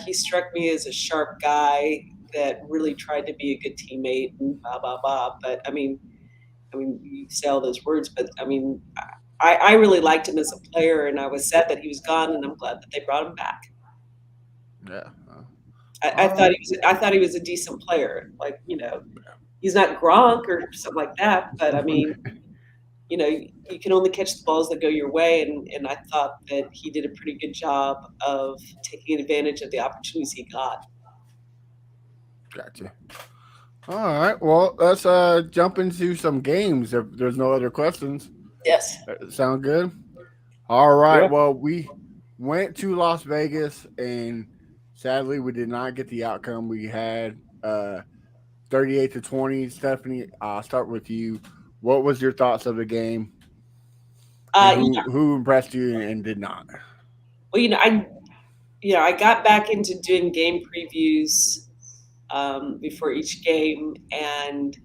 he struck me as a sharp guy that really tried to be a good teammate and blah, blah, blah. But, I mean, you say all those words, but, I really liked him as a player, and I was sad that he was gone, and I'm glad that they brought him back. Yeah. I thought he was a decent player. Like, he's not Gronk or something like that, but, you can only catch the balls that go your way, and I thought that he did a pretty good job of taking advantage of the opportunities he got. Gotcha. All right. Well, let's jump into some games if there's no other questions. Yes. Sound good? All right. Yeah. Well, we went to Las Vegas, and sadly, we did not get the outcome we had. 38-20. Stephanie, I'll start with you. What was your thoughts of the game? Who impressed you and did not? Well, I got back into doing game previews before each game, and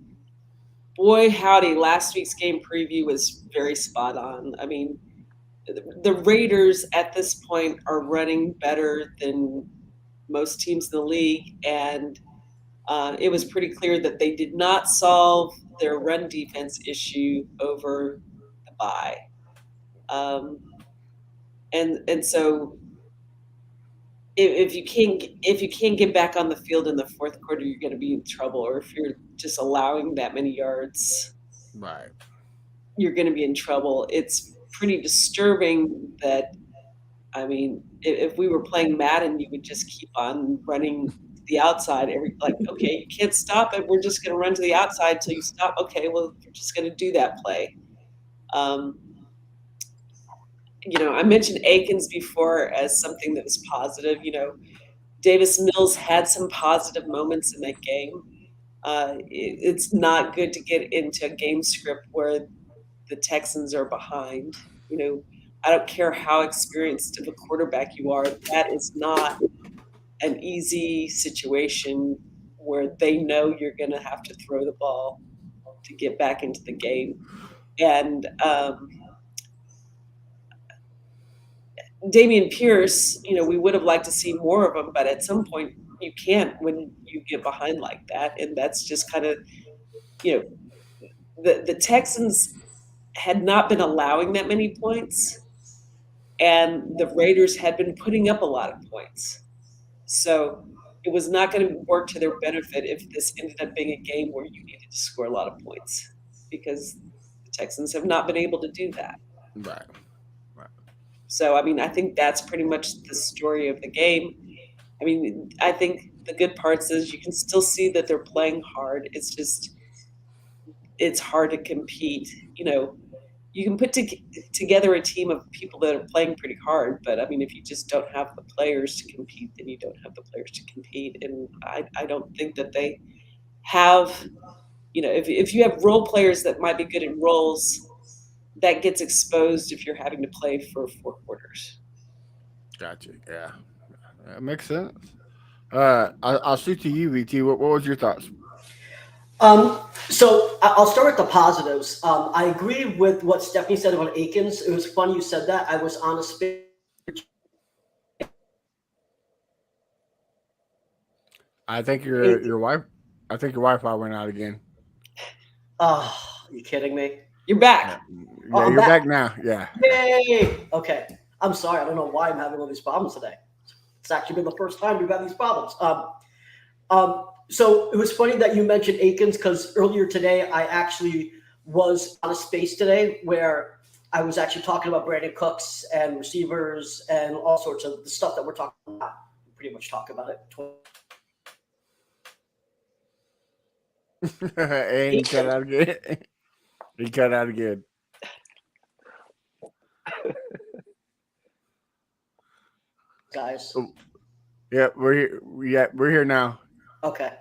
boy, howdy, last week's game preview was very spot on. I mean, the Raiders at this point are running better than most teams in the league, and it was pretty clear that they did not solve their run defense issue over the bye. And so if you can't get back on the field in the fourth quarter, you're going to be in trouble. Or if you're just allowing that many yards, right, you're going to be in trouble. It's pretty disturbing that, if we were playing Madden, you would just keep on running the outside. Okay, you can't stop it. We're just going to run to the outside till you stop. Okay, well, we're just going to do that play. I mentioned Akins before as something that was positive. Davis Mills had some positive moments in that game. It's not good to get into a game script where the Texans are behind. I don't care how experienced of a quarterback you are. That is not an easy situation where they know you're going to have to throw the ball to get back into the game. And Dameon Pierce, we would have liked to see more of him, but at some point you can't when you get behind like that. And that's just kind of, the Texans had not been allowing that many points, and the Raiders had been putting up a lot of points. So, it was not going to work to their benefit if this ended up being a game where you needed to score a lot of points, because the Texans have not been able to do that. Right. So, I mean, I think that's pretty much the story of the game. I mean, I think the good parts is you can still see that they're playing hard. It's just, it's hard to compete. You know, you can put together a team of people that are playing pretty hard, but I mean, if you just don't have the players to compete, then you don't have the players to compete. And I don't think that they have, you know, if you have role players that might be good in roles, that gets exposed if you're having to play for 4 quarters. Gotcha. Yeah, that makes sense. I'll shoot to you, VT. What was your thoughts? So I'll start with the positives. I agree with what Stephanie said about Akins. It was funny you said that. I was on a space. I think your wife. I think your Wi-Fi went out again. Oh, are you kidding me? You're back. Yeah, you're back now. Yeah. Yay! Okay. I'm sorry. I don't know why I'm having all these problems today. It's actually been the first time we've had these problems. So it was funny that you mentioned Akins, because earlier today I actually was on a space today where I was actually talking about Brandin Cooks and receivers and all sorts of the stuff that we're talking about. We pretty much talk about it. And he cut out again. He cut out again. Guys. Yeah, we're here. Yeah, we're here now. Okay.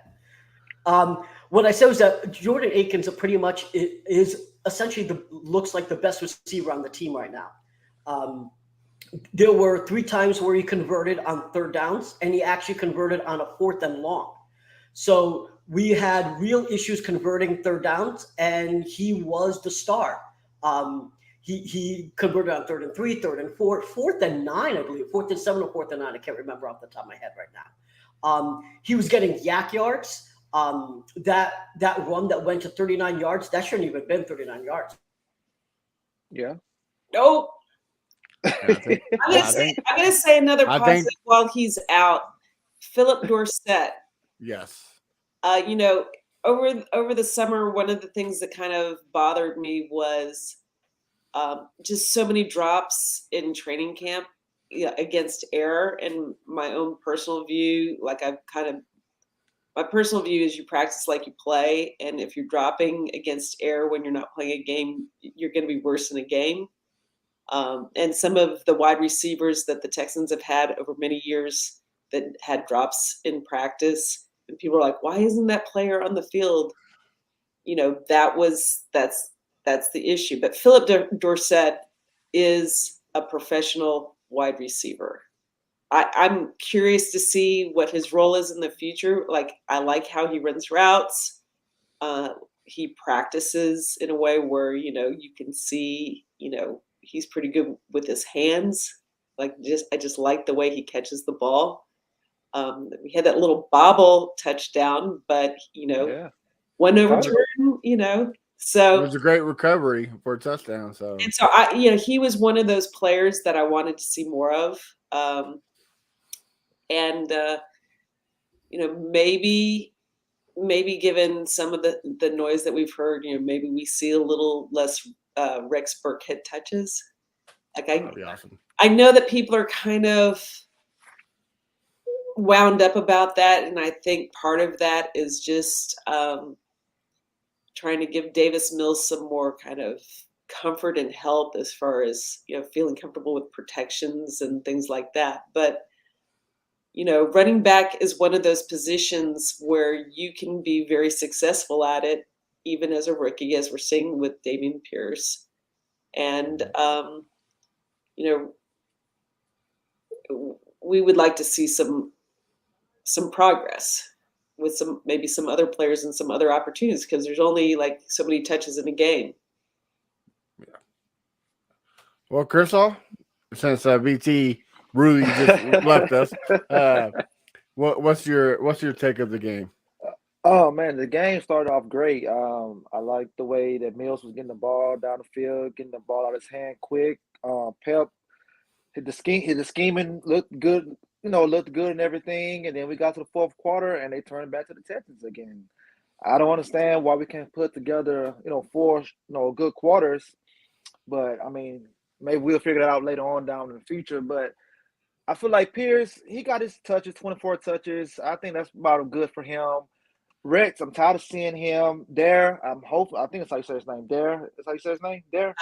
What I said was that Jordan Akins pretty much is essentially looks like the best receiver on the team right now. There were 3 times where he converted on 3rd downs, and he actually converted on a 4th and long. So we had real issues converting 3rd downs, and he was the star. He converted on 3rd and 3, 3rd and 4, 4th and 9, I believe, 4th and 7 or 4th and 9. I can't remember off the top of my head right now. He was getting yak yards. That run that went to 39 yards, that shouldn't even been 39 yards. Yeah. Nope. I'm gonna say another positive while he's out. Philip Dorsett. Yes. You know, over the summer, one of the things that kind of bothered me was just so many drops in training camp against error. And my own personal view, my personal view is you practice like you play. And if you're dropping against error when you're not playing a game, you're going to be worse in a game. And some of the wide receivers that the Texans have had over many years that had drops in practice, and people are like, why isn't that player on the field? You know, that's the issue. But Philip Dorsett is a professional wide receiver. I'm curious to see what his role is in the future. Like, I like how he runs routes. He practices in a way where, you know, you can see, you know, he's pretty good with his hands. I just like the way he catches the ball. We had that little bobble touchdown, but, you know, one overturn, you know. So it was a great recovery for a touchdown. So he was one of those players that I wanted to see more of. You know, maybe given some of the noise that we've heard, you know, maybe we see a little less Rex Burkhead touches. Like, that'd be awesome. I know that people are kind of wound up about that, and I think part of that is just trying to give Davis Mills some more kind of comfort and help as far as, you know, feeling comfortable with protections and things like that. But, you know, running back is one of those positions where you can be very successful at it, even as a rookie, as we're seeing with Dameon Pierce. And, you know, we would like to see some progress with maybe some other players and some other opportunities, because there's only like so many touches in a game. Yeah. Well, Chrysaw, since VT really just left us, what's your take of the game? Oh man, the game started off great. I like the way that Mills was getting the ball down the field, getting the ball out of his hand quick. Pep his scheming looked good. looked good and everything, and then we got to the fourth quarter and they turned back to the Texans again. I don't understand why we can't put together, 4, good quarters. But I mean, maybe we'll figure that out later on down in the future. But I feel like Pierce, he got his touches, 24 touches. I think that's about good for him. Rex, I'm tired of seeing him there. I think that's how you say his name. There. That's how you say his name? There.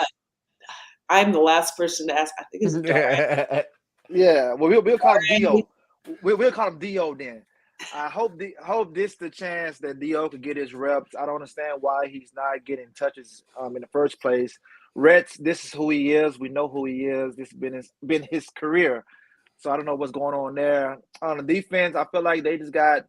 I'm the last person to ask. I think it's Dar. Yeah. Well, we'll call him Dio. We'll call him Dio then. I hope this the chance that Dio could get his reps. I don't understand why he's not getting touches in the first place. Rex, this is who he is. We know who he is. This has been his career. So I don't know what's going on there. On the defense, I feel like they just got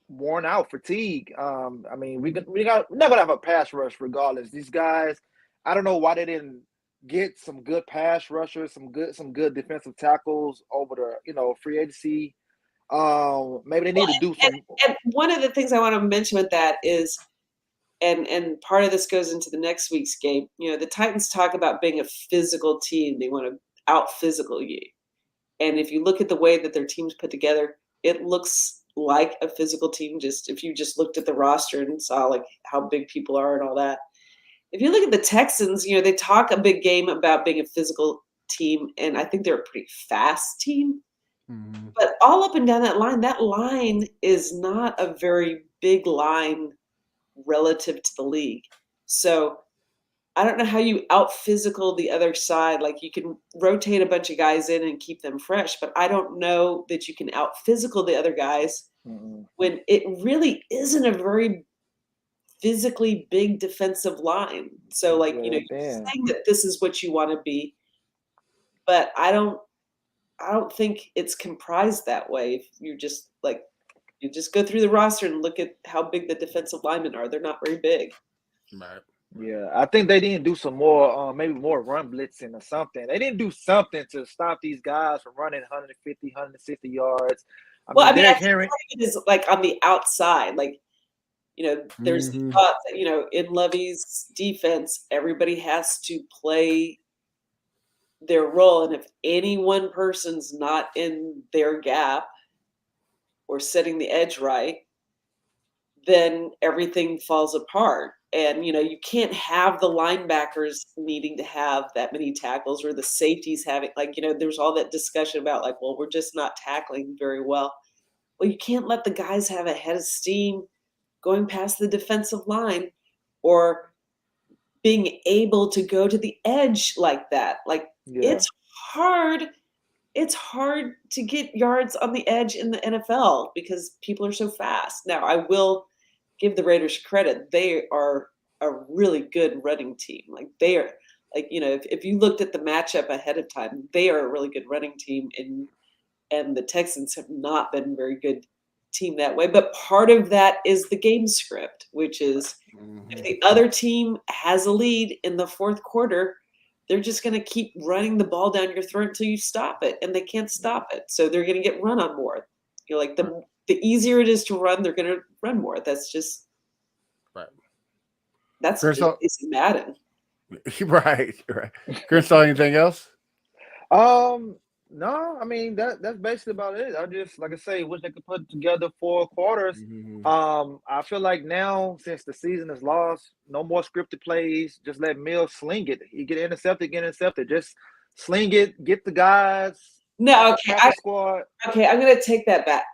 worn out, fatigue. I mean, we're not gonna have a pass rush regardless. These guys, I don't know why they didn't get some good pass rushers, some good defensive tackles over the free agency. Maybe they need to do some. And one of the things I want to mention with that is, and part of this goes into the next week's game. The Titans talk about being a physical team. They want to out physical you. And if you look at the way that their team's put together, it looks like a physical team. Just if you just looked at the roster and saw like how big people are and all that. If you look at the Texans, they talk a big game about being a physical team, and I think they're a pretty fast team. Mm-hmm. But all up and down that line is not a very big line relative to the league. So I don't know how you out physical the other side. Like you can rotate a bunch of guys in and keep them fresh, but I don't know that you can out physical the other guys when it really isn't a very physically big defensive line. So like, you're saying that this is what you want to be, but I don't think it's comprised that way. If you just go through the roster and look at how big the defensive linemen are. They're not very big. Right. Yeah, I think they didn't do some more, maybe more run blitzing or something. They didn't do something to stop these guys from running 150, 160 yards. I think it is like on the outside. Like, there's the thought that, in Lovey's defense, everybody has to play their role. And if any one person's not in their gap or setting the edge right, then everything falls apart. And, you can't have the linebackers needing to have that many tackles or the safeties having, there's all that discussion about we're just not tackling very well. Well, you can't let the guys have a head of steam going past the defensive line or being able to go to the edge like that. It's hard. It's hard to get yards on the edge in the NFL because people are so fast. Now, I will give the Raiders credit. They are a really good running team. They are, if you looked at the matchup ahead of time, they are a really good running team, and the Texans have not been a very good team that way. But part of that is the game script, which is if the other team has a lead in the fourth quarter, they're just going to keep running the ball down your throat until you stop it, and they can't stop it. So they're going to get run on more. The easier it is to run, they're going to run more. That's just right. That's just basic Madden. Right. Chris, anything else? No, I mean that's basically about it. I just, like I say, wish they could put together 4 quarters. I feel like now, since the season is lost, no more scripted plays. Just let Mills sling it. He get intercepted. Just sling it. Get the guys. No, okay. Squad. Okay, I'm going to take that back.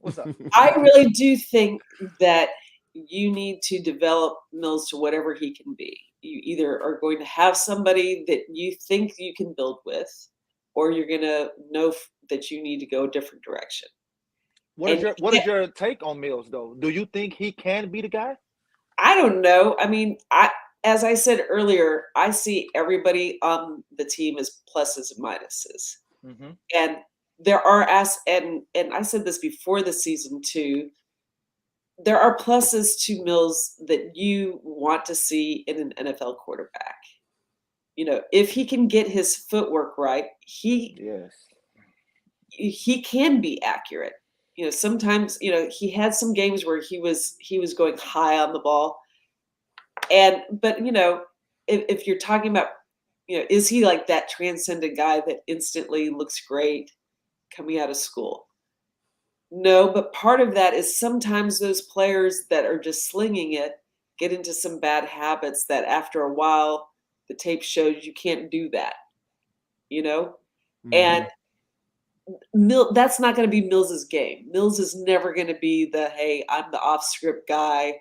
What's up? I really do think that you need to develop Mills to whatever he can be. You either are going to have somebody that you think you can build with, or you're going to know that you need to go a different direction. What is your take on Mills, though? Do you think he can be the guy? I don't know. I mean, as I said earlier, I see everybody on the team as pluses and minuses. Mm-hmm. And there are and I said this before the season too, there are pluses to Mills that you want to see in an NFL quarterback. If he can get his footwork right, he can be accurate. Sometimes, he had some games where he was going high on the ball. But if you're talking about, is he like that transcendent guy that instantly looks great? coming out of school? No, but part of that is sometimes those players that are just slinging it get into some bad habits that after a while the tape shows you can't do that, you know? And that's not going to be Mills's game. Mills is never going to be the, hey, I'm the off script guy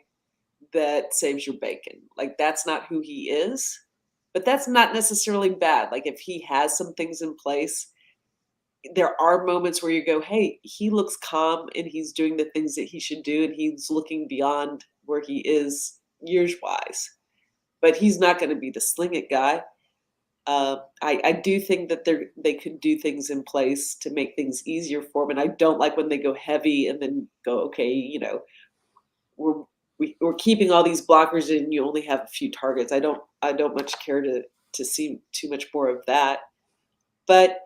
that saves your bacon. Like, that's not who he is. But that's not necessarily bad. Like, if he has some things in place, there are moments where you go, hey, he looks calm and he's doing the things that he should do and he's looking beyond where he is years wise. But he's not going to be the sling it guy. I do think that they could do things in place to make things easier for him. And I don't like when they go heavy and then go, okay, you know, we're keeping all these blockers and you only have a few targets. I don't much care to see too much more of that. But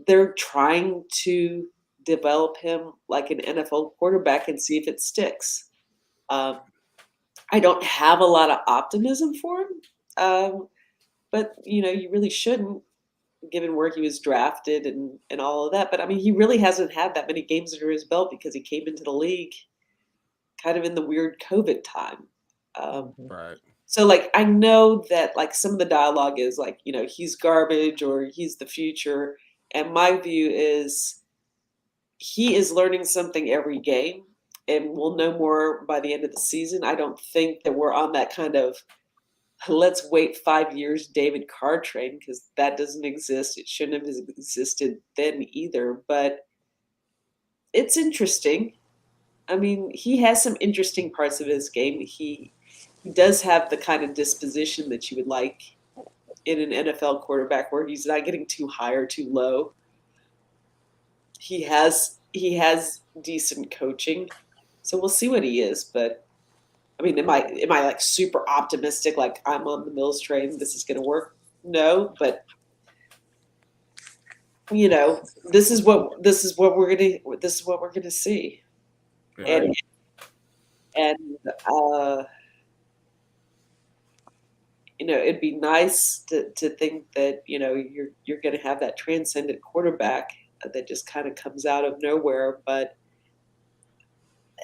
they're trying to develop him like an NFL quarterback and see if it sticks. I don't have a lot of optimism for him, but you know, you really shouldn't, given where he was drafted and all of that. But I mean, he really hasn't had that many games under his belt because he came into the league kind of in the weird COVID time. Right. So like, I know that like some of the dialogue is like, you know, he's garbage or he's the future. And my view is he is learning something every game and we'll know more by the end of the season. I don't think that we're on that kind of let's wait 5 years David Carr train because that doesn't exist. It shouldn't have existed then either. But it's interesting. I mean, he has some interesting parts of his game. He does have the kind of disposition that you would like in an NFL quarterback where he's not getting too high or too low. He has decent coaching. So we'll see what he is, but I mean, am I like super optimistic like I'm on the Mills train, this is going to work? No, but you know, this is what we're going to see. Right. And you know, it'd be nice to think that, you know, you're going to have that transcendent quarterback that just kind of comes out of nowhere. But,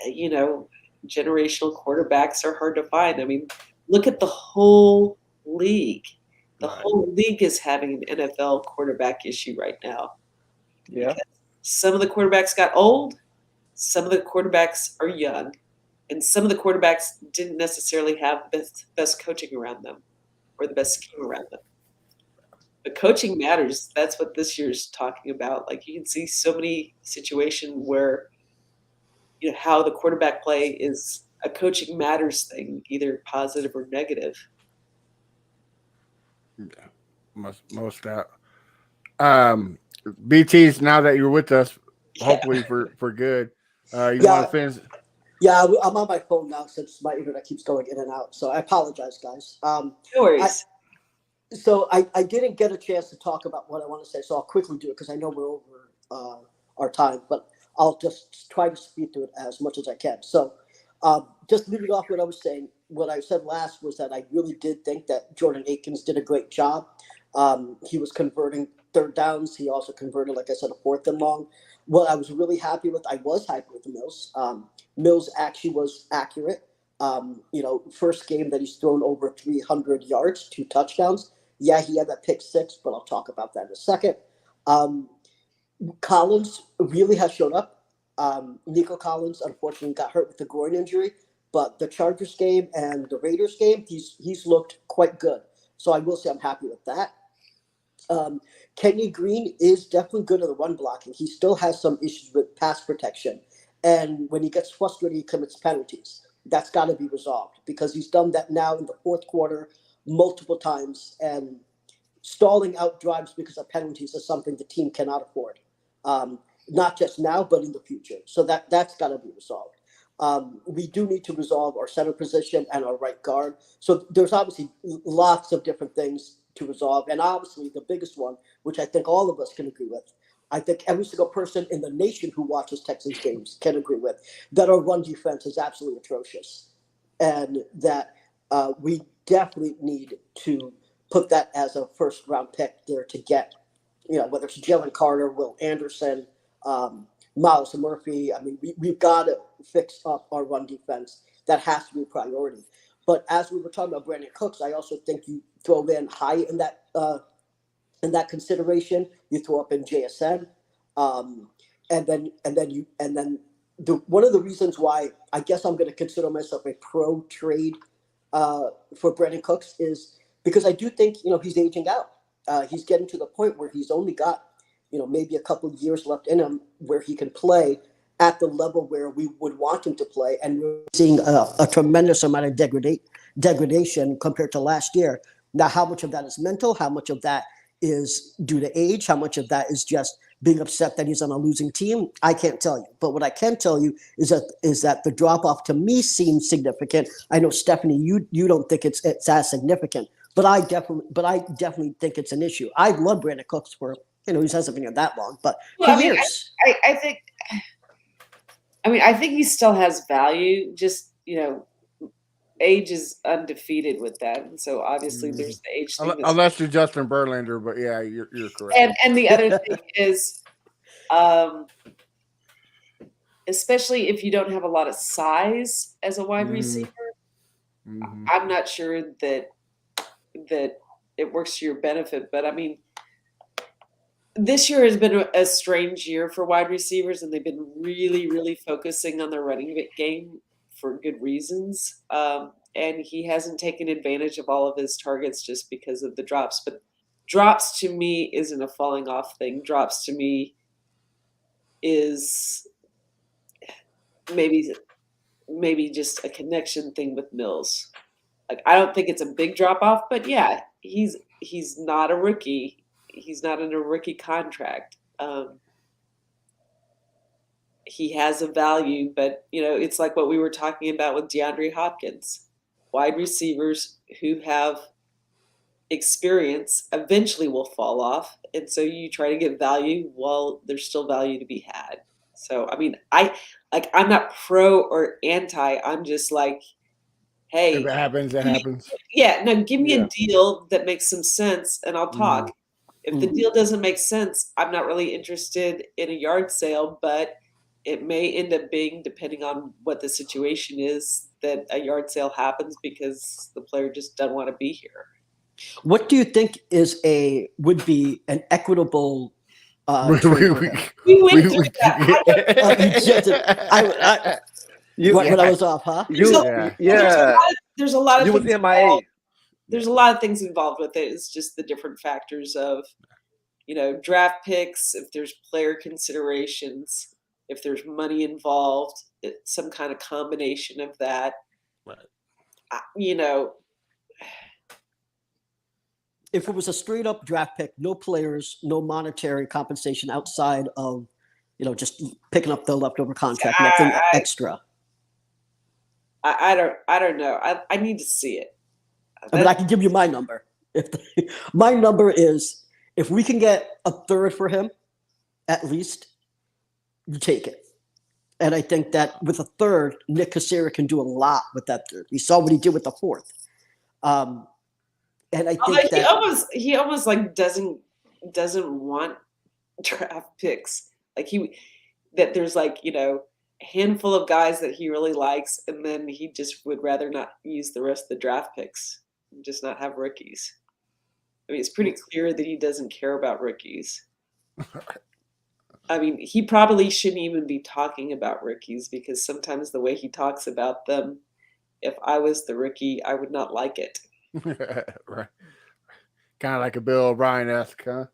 you know, generational quarterbacks are hard to find. I mean, look at the whole league. The whole league is having an NFL quarterback issue right now. Yeah. Because some of the quarterbacks got old. Some of the quarterbacks are young. And some of the quarterbacks didn't necessarily have the best coaching around them or the best scheme around them. But coaching matters. That's what this year's talking about. Like, you can see so many situations where, you know, how the quarterback play is a coaching matters thing, either positive or negative. Yeah, most that. BT's, now that you're with us, hopefully for good. You want to finish? Yeah, I'm on my phone now since my internet keeps going in and out. So I apologize, guys. No worries. So I didn't get a chance to talk about what I want to say, so I'll quickly do it because I know we're over our time, but I'll just try to speed through it as much as I can. So just leaving off what I was saying, what I said last was that I really did think that Jordan Akins did a great job. He was converting third downs. He also converted, like I said, a fourth and long. What I was really happy with, I was happy with Mills. Mills actually was accurate. You know, first game that he's thrown over 300 yards, 2 touchdowns. Yeah, he had that pick 6, but I'll talk about that in a second. Collins really has shown up. Nico Collins, unfortunately, got hurt with the groin injury, but the Chargers game and the Raiders game, he's looked quite good. So I will say I'm happy with that. Kenny Green is definitely good at the run blocking. He still has some issues with pass protection. And when he gets frustrated, he commits penalties. That's got to be resolved because he's done that now in the fourth quarter multiple times. And stalling out drives because of penalties is something the team cannot afford. Not just now, but in the future. So that's got to be resolved. We do need to resolve our center position and our right guard. So there's obviously lots of different things to resolve. And obviously the biggest one, which I think all of us can agree with, I think every single person in the nation who watches Texans games can agree with, that our run defense is absolutely atrocious. And that we definitely need to put that as a first round pick there to get, you know, whether it's Jalen Carter, Will Anderson, Miles Murphy. I mean, we've got to fix up our run defense. That has to be a priority. But as we were talking about Brandin Cooks, I also think you throw in high in that consideration. You throw up in JSN, and then one of the reasons why I guess I'm going to consider myself a pro trade for Brandin Cooks is because I do think he's aging out. He's getting to the point where he's only got maybe a couple of years left in him where he can play at the level where we would want him to play, and we're seeing a tremendous amount of degradation compared to last year. Now, how much of that is mental? How much of that is due to age? How much of that is just being upset that he's on a losing team? I can't tell you. But what I can tell you is that the drop off to me seems significant. I know, Stephanie, you don't think it's as significant, but I definitely think it's an issue. I love Brandin Cooks for he hasn't been here that long, but for years. I think he still has value. Just age is undefeated with that, and so obviously there's the age thing. Unless you're Justin Verlander, but yeah, you're correct. And the other thing is, especially if you don't have a lot of size as a wide receiver, I'm not sure that it works to your benefit. But I mean, this year has been a strange year for wide receivers, and they've been really, really focusing on their running game for good reasons. And he hasn't taken advantage of all of his targets just because of the drops. But drops to me isn't a falling off thing. Drops to me is maybe just a connection thing with Mills. Like, I don't think it's a big drop off, but yeah, he's not a rookie. He's not in a rookie contract. He has a value, but it's like what we were talking about with DeAndre Hopkins. Wide receivers who have experience eventually will fall off, and so you try to get value while there's still value to be had. So I mean, I'm not pro or anti. I'm just like, hey, if it happens, it happens. Yeah, no, give me a deal that makes some sense, and I'll talk. If the deal doesn't make sense, I'm not really interested in a yard sale, but it may end up being, depending on what the situation is, that a yard sale happens because the player just doesn't want to be here. What do you think would be an equitable trade? We went through that. When I was off, huh? There's a lot of you was MIA. There's a lot of things involved with it. It's just the different factors of, draft picks, if there's player considerations, if there's money involved, some kind of combination of that. Right. If it was a straight up draft pick, no players, no monetary compensation outside of, just picking up the leftover contract, nothing extra. I don't know. I need to see it. I can give you my number. My number is, if we can get a third for him, at least, you take it. And I think that with a third, Nick Cassera can do a lot with that third. We saw what he did with the fourth. And I think he almost like doesn't want draft picks. Like there's like, a handful of guys that he really likes, and then he just would rather not use the rest of the draft picks. Just not have rookies. I mean, it's pretty clear that he doesn't care about rookies. I mean, he probably shouldn't even be talking about rookies, because sometimes the way he talks about them, if I was the rookie, I would not like it. Right. Kind of like a Bill O'Brien-esque, huh?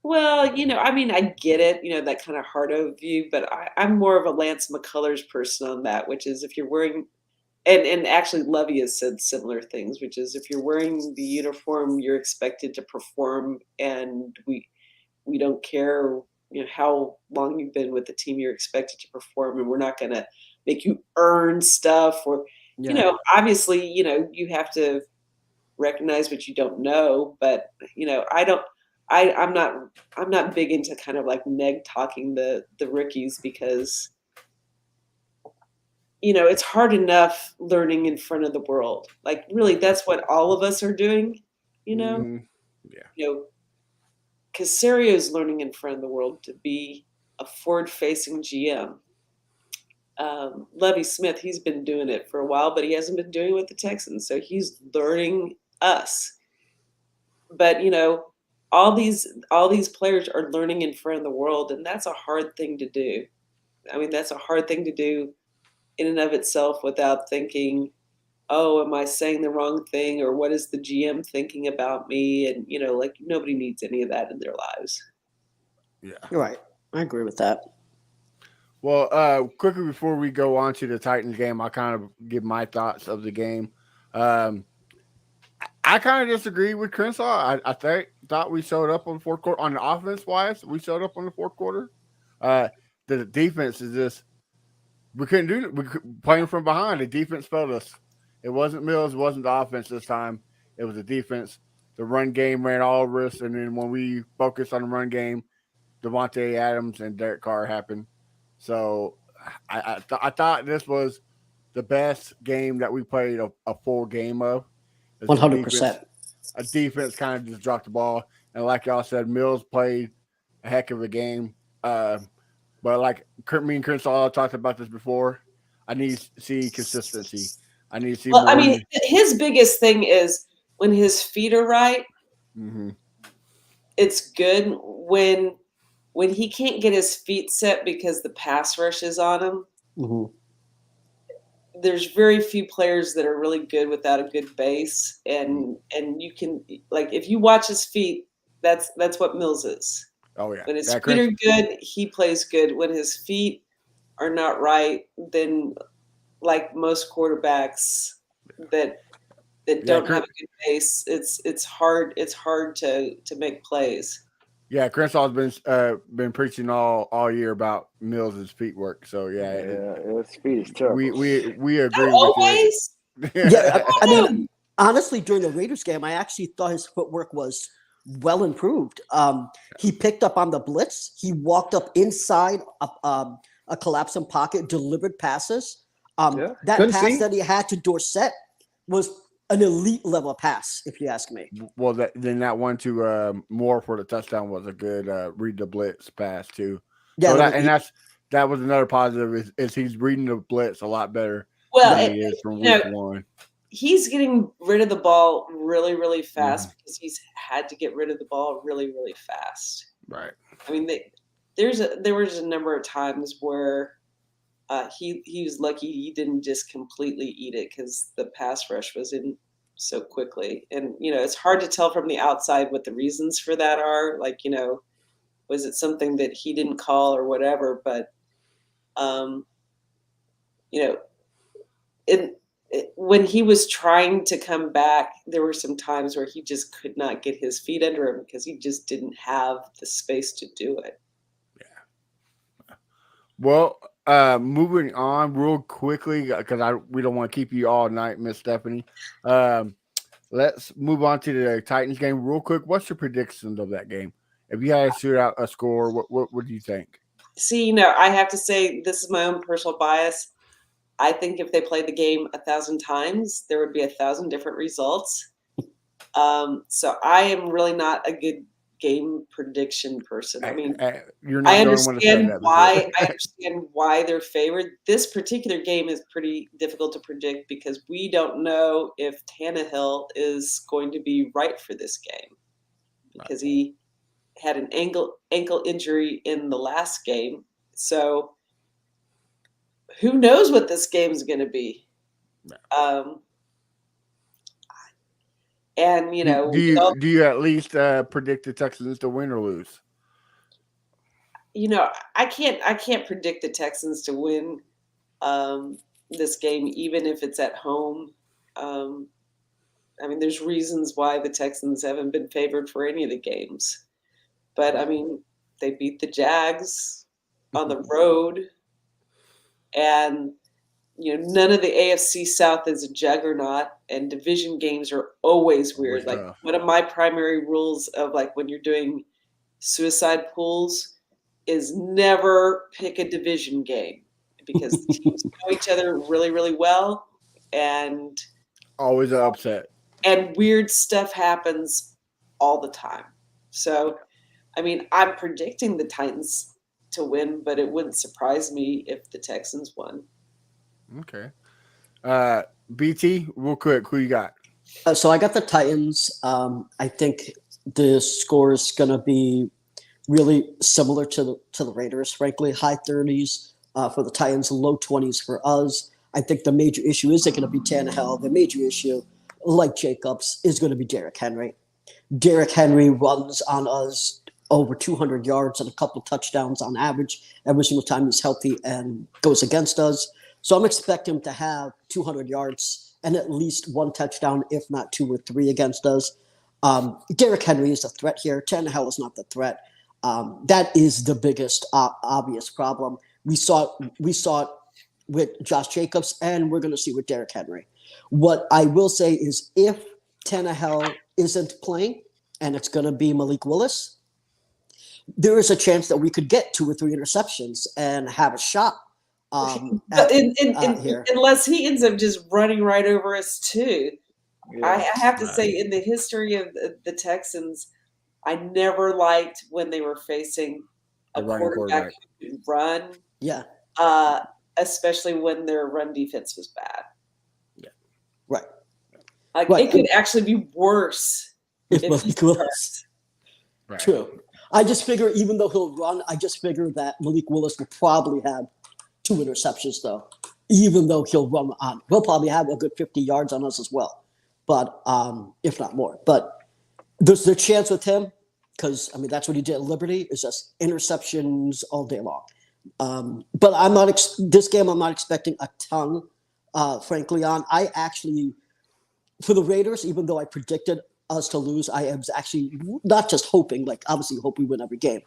Well, I get it, that kind of hard-o view, but I'm more of a Lance McCullers person on that, which is if you're wearing – and actually Lovey has said similar things, which is if you're wearing the uniform, you're expected to perform, and we don't care how long you've been with the team, you're expected to perform, and we're not going to make you earn stuff or, obviously, you have to recognize what you don't know, but, I'm not big into kind of like neg talking the rookies, because it's hard enough learning in front of the world. Like, really, that's what all of us are doing, Yeah. Casario's learning in front of the world to be a forward-facing GM. Lovie Smith, he's been doing it for a while, but he hasn't been doing it with the Texans, so he's learning us. But all these players are learning in front of the world, and that's a hard thing to do. I mean, that's a hard thing to do in and of itself without thinking, oh, am I saying the wrong thing, or what is the GM thinking about me? And like, nobody needs any of that in their lives. Yeah, You're right. I agree with that. Well, quickly before we go on to the Titans game, I'll kind of give my thoughts of the game. I kind of disagree with Crenshaw. I thought we showed up on the fourth quarter. On the offense wise, we showed up on the fourth quarter. The defense is just, we couldn't do it. We playing from behind. The defense failed us. It wasn't Mills. It wasn't the offense this time. It was the defense. The run game ran all over us. And then when we focused on the run game, Devontae Adams and Derek Carr happened. So I thought this was the best game that we played a full game of. 100%. A defense kind of just dropped the ball. And like y'all said, Mills played a heck of a game. But like me and Crenshaw talked about this before, I need to see consistency. I need to see more. I mean, his biggest thing is when his feet are right, it's good. When he can't get his feet set because the pass rush is on him, there's very few players that are really good without a good base. And you can, like, if you watch his feet, that's what Mills is. Oh, yeah. When his feet are good, he plays good. When his feet are not right, then like most quarterbacks that don't have a good base, it's hard to make plays. Yeah, Crenshaw's been preaching all year about Mills' feet work. So his feet is terrible. We agree always. with you. Yeah, I mean, honestly, during the Raiders game, I actually thought his footwork was well improved. He picked up on the blitz. He walked up inside a collapsing pocket, delivered passes. That pass that he had to Dorsett was an elite level pass, if you ask me. Well, then that one to Moore for the touchdown was a good read the blitz pass too. Yeah, so that was another positive is he's reading the blitz a lot better than he is from week one. He's getting rid of the ball really, really fast because he's had to get rid of the ball really, really fast. Right. I mean, there was a number of times where he was lucky he didn't just completely eat it because the pass rush was in so quickly. And, it's hard to tell from the outside what the reasons for that are. Like, was it something that he didn't call or whatever? But, when he was trying to come back, there were some times where he just could not get his feet under him because he just didn't have the space to do it. Yeah. Well, moving on real quickly because we don't want to keep you all night, Miss Stephanie. Let's move on to the Titans game real quick. What's your predictions of that game? If you had to shoot out a score, what do you think? See, I have to say this is my own personal bias. I think if they played the game 1,000 times, there would be 1,000 different results. So I am really not a good game prediction person. I mean, you're not I understand why. I understand why they're favored. This particular game is pretty difficult to predict because we don't know if Tannehill is going to be right for this game because he had an ankle injury in the last game. So who knows what this game is going to be? And do you at least predict the Texans to win or lose? I can't predict the Texans to win this game, even if it's at home. I mean, there's reasons why the Texans haven't been favored for any of the games, but I mean, they beat the Jags on the road. And, none of the AFC South is a juggernaut, and division games are always weird. Like one of my primary rules of like when you're doing suicide pools is never pick a division game because the teams know each other really, really well. And always an upset. And weird stuff happens all the time. So, I mean, I'm predicting the Titans to win, but it wouldn't surprise me if the Texans won. Okay. BT, real quick, who you got? So I got the Titans. I think the score is going to be really similar to the Raiders, frankly. High 30s for the Titans, low 20s for us. I think the major issue isn't going to be Tannehill. The major issue, like Jacobs, is going to be Derrick Henry. Derrick Henry runs on us over 200 yards and a couple of touchdowns on average every single time he's healthy and goes against us. So I'm expecting him to have 200 yards and at least one touchdown, if not 2 or 3 against us. Derrick Henry is the threat here. Tannehill is not the threat. That is the biggest obvious problem. We saw it with Josh Jacobs, and we're going to see with Derrick Henry. What I will say is if Tannehill isn't playing, and it's going to be Malik Willis, there is a chance that we could get 2 or 3 interceptions and have a shot. Here. Unless he ends up just running right over us too. Yeah. I have to say, in the history of the Texans, I never liked when they were facing a quarterback who could run. Yeah. Especially when their run defense was bad. Yeah. Right. Like right. It could actually be worse if Malik Willis. Right. True. I just figure even though he'll run, I just figure that Malik Willis will probably have 2 interceptions though. Even though he'll probably have a good 50 yards on us as well. But if not more. But there's the chance with him, because that's what he did at Liberty, is just interceptions all day long. But I'm not this game. I'm not expecting a ton, frankly. I actually, for the Raiders, even though I predicted us to lose, I am actually not just hoping. Like obviously, hope we win every game.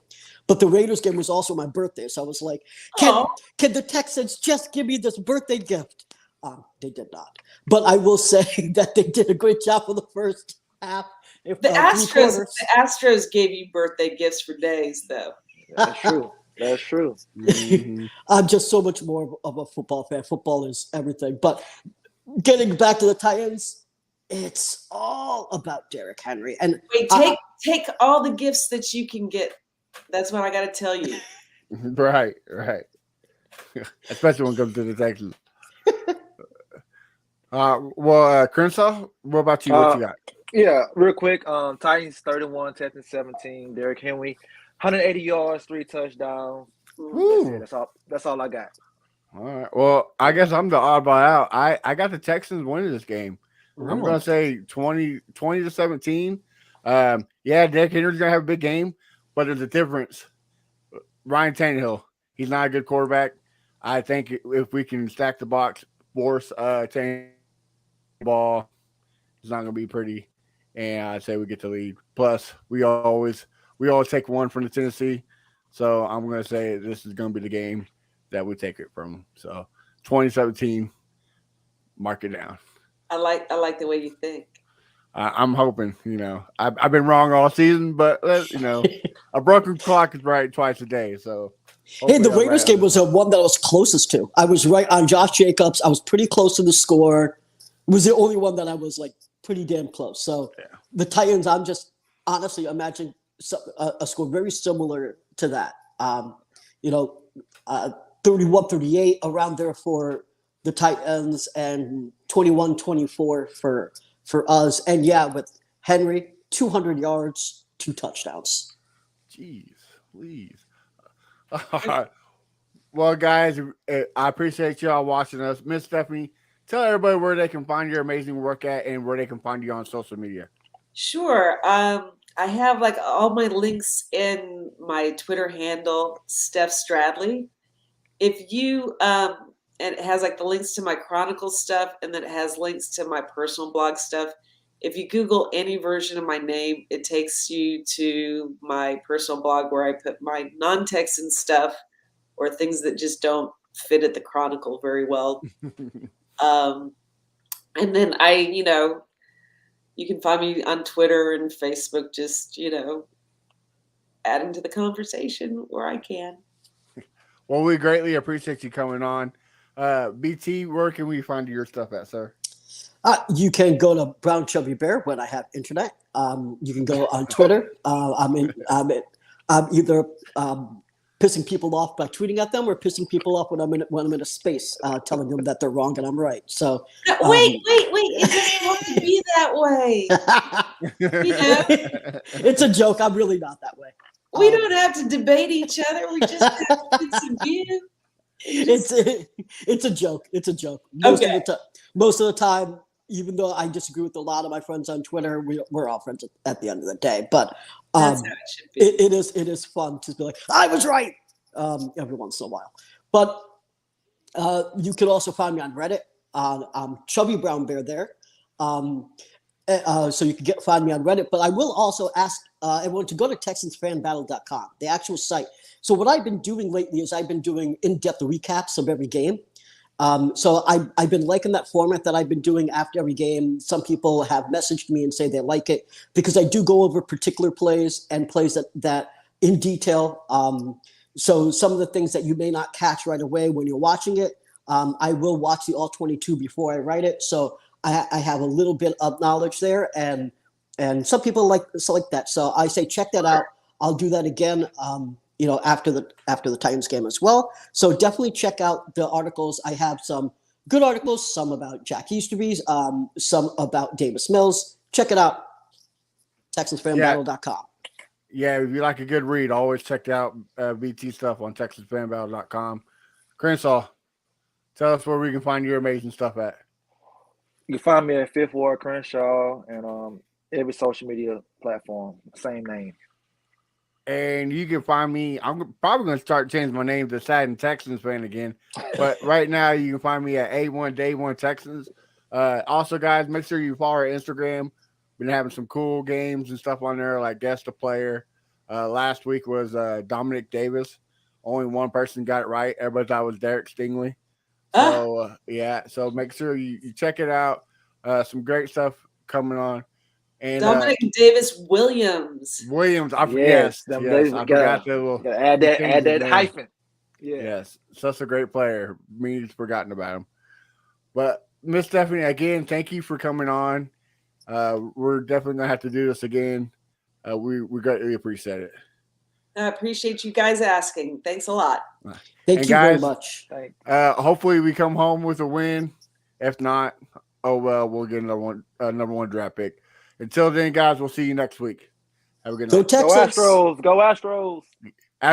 But the Raiders game was also my birthday, so I was like, can the Texans just give me this birthday gift? They did not. But I will say that they did a great job for the first half. The Astros gave you birthday gifts for days, though. That's true. That's true. Mm-hmm. I'm just so much more of a football fan. Football is everything. But getting back to the Titans, it's all about Derrick Henry. And wait, take all the gifts that you can get. That's what I got to tell you. Right. Especially when it comes to the Texans. Crenshaw, what about you? What you got? Yeah, real quick. Titans 31, Texans 17. Derrick Henry, 180 yards, 3 touchdowns. That's all I got. All right. Well, I guess I'm the oddball out. I got the Texans winning this game. I'm going to say 20-17. Derrick Henry's going to have a big game, but there's a difference. Ryan Tannehill, he's not a good quarterback. I think if we can stack the box, force Tannehill ball, it's not going to be pretty. And I'd say we get the lead. Plus, we always take one from the Tennessee. So I'm going to say this is going to be the game that we take it from. So 2017, mark it down. I like the way you think. I'm hoping, I've been wrong all season, but a broken clock is right twice a day. So hey, the Raiders game was the one that I was closest to. I was right on Josh Jacobs. I was pretty close to the score. It was the only one that I was like pretty damn close. So the Titans, I'm just honestly imagining a score very similar to that. 31-38 around there for the Titans and 21-24 for us. And with Henry, 200 yards, 2 touchdowns. Jeez, please. All right. Well, guys, I appreciate y'all watching us. Miss Stephanie, tell everybody where they can find your amazing work at and where they can find you on social media. Sure. I have like all my links in my Twitter handle, Steph Stradley. If you and it has like the links to my Chronicle stuff, and then it has links to my personal blog stuff. If you Google any version of my name, it takes you to my personal blog where I put my non-Texan stuff or things that just don't fit at the Chronicle very well. And then you can find me on Twitter and Facebook, just, adding to the conversation where I can. Well, we greatly appreciate you coming on. BT, where can we find your stuff at, sir? You can go to Brown Chubby Bear when I have internet. You can go on Twitter. I'm either pissing people off by tweeting at them, or pissing people off when I'm in a space, telling them that they're wrong and I'm right. So wait! It doesn't have to be that way. It's a joke. I'm really not that way. We don't have to debate each other. We just have to disagree. It's a joke. It's a joke. Most of the time, even though I disagree with a lot of my friends on Twitter, we're all friends at the end of the day. But That's how it should be. it is fun to be like, I was right, every once in a while. But you can also find me on Reddit. I'm Chubby Brown Bear there. So you can find me on Reddit. But I will also ask everyone to go to TexansFanBattle.com, the actual site. So what I've been doing lately is I've been doing in-depth recaps of every game. So I've been liking that format that I've been doing after every game. Some people have messaged me and say they like it because I do go over particular plays and plays that in detail. So some of the things that you may not catch right away when you're watching it, I will watch the all 22 before I write it. So I have a little bit of knowledge there, and some people like that. So I say check that out. I'll do that again. After the Titans game as well. So definitely check out the articles. I have some good articles, some about Jack Easterby's, some about Davis Mills. Check it out. TexansFanBattle.com. Yeah, if you like a good read, always check out BT stuff on TexansFanBattle.com. Crenshaw, tell us where we can find your amazing stuff at. You can find me at Fifth Ward Crenshaw and every social media platform, same name. And you can find me. I'm probably going to start changing my name to Sadden Texans fan again. But right now, you can find me at A1 Day 1 Texans. Also, guys, make sure you follow our Instagram. Been having some cool games and stuff on there, like Guest a Player. Last week was Dominic Davis. Only one person got it right. Everybody thought it was Derek Stingley. So, so make sure you check it out. Some great stuff coming on. And Dominic Davis Williams. Yes. I forgot to add that hyphen. Yeah. Yes, such a great player. Me's forgotten about him. But Miss Stephanie, again, thank you for coming on. We're definitely gonna have to do this again. We greatly appreciate it. I appreciate you guys asking. Thanks a lot. Thank you very much. Hopefully we come home with a win. If not, we'll get number one draft pick. Until then, guys, we'll see you next week. Have a good night. Go Texans. Go Astros. Go Astros.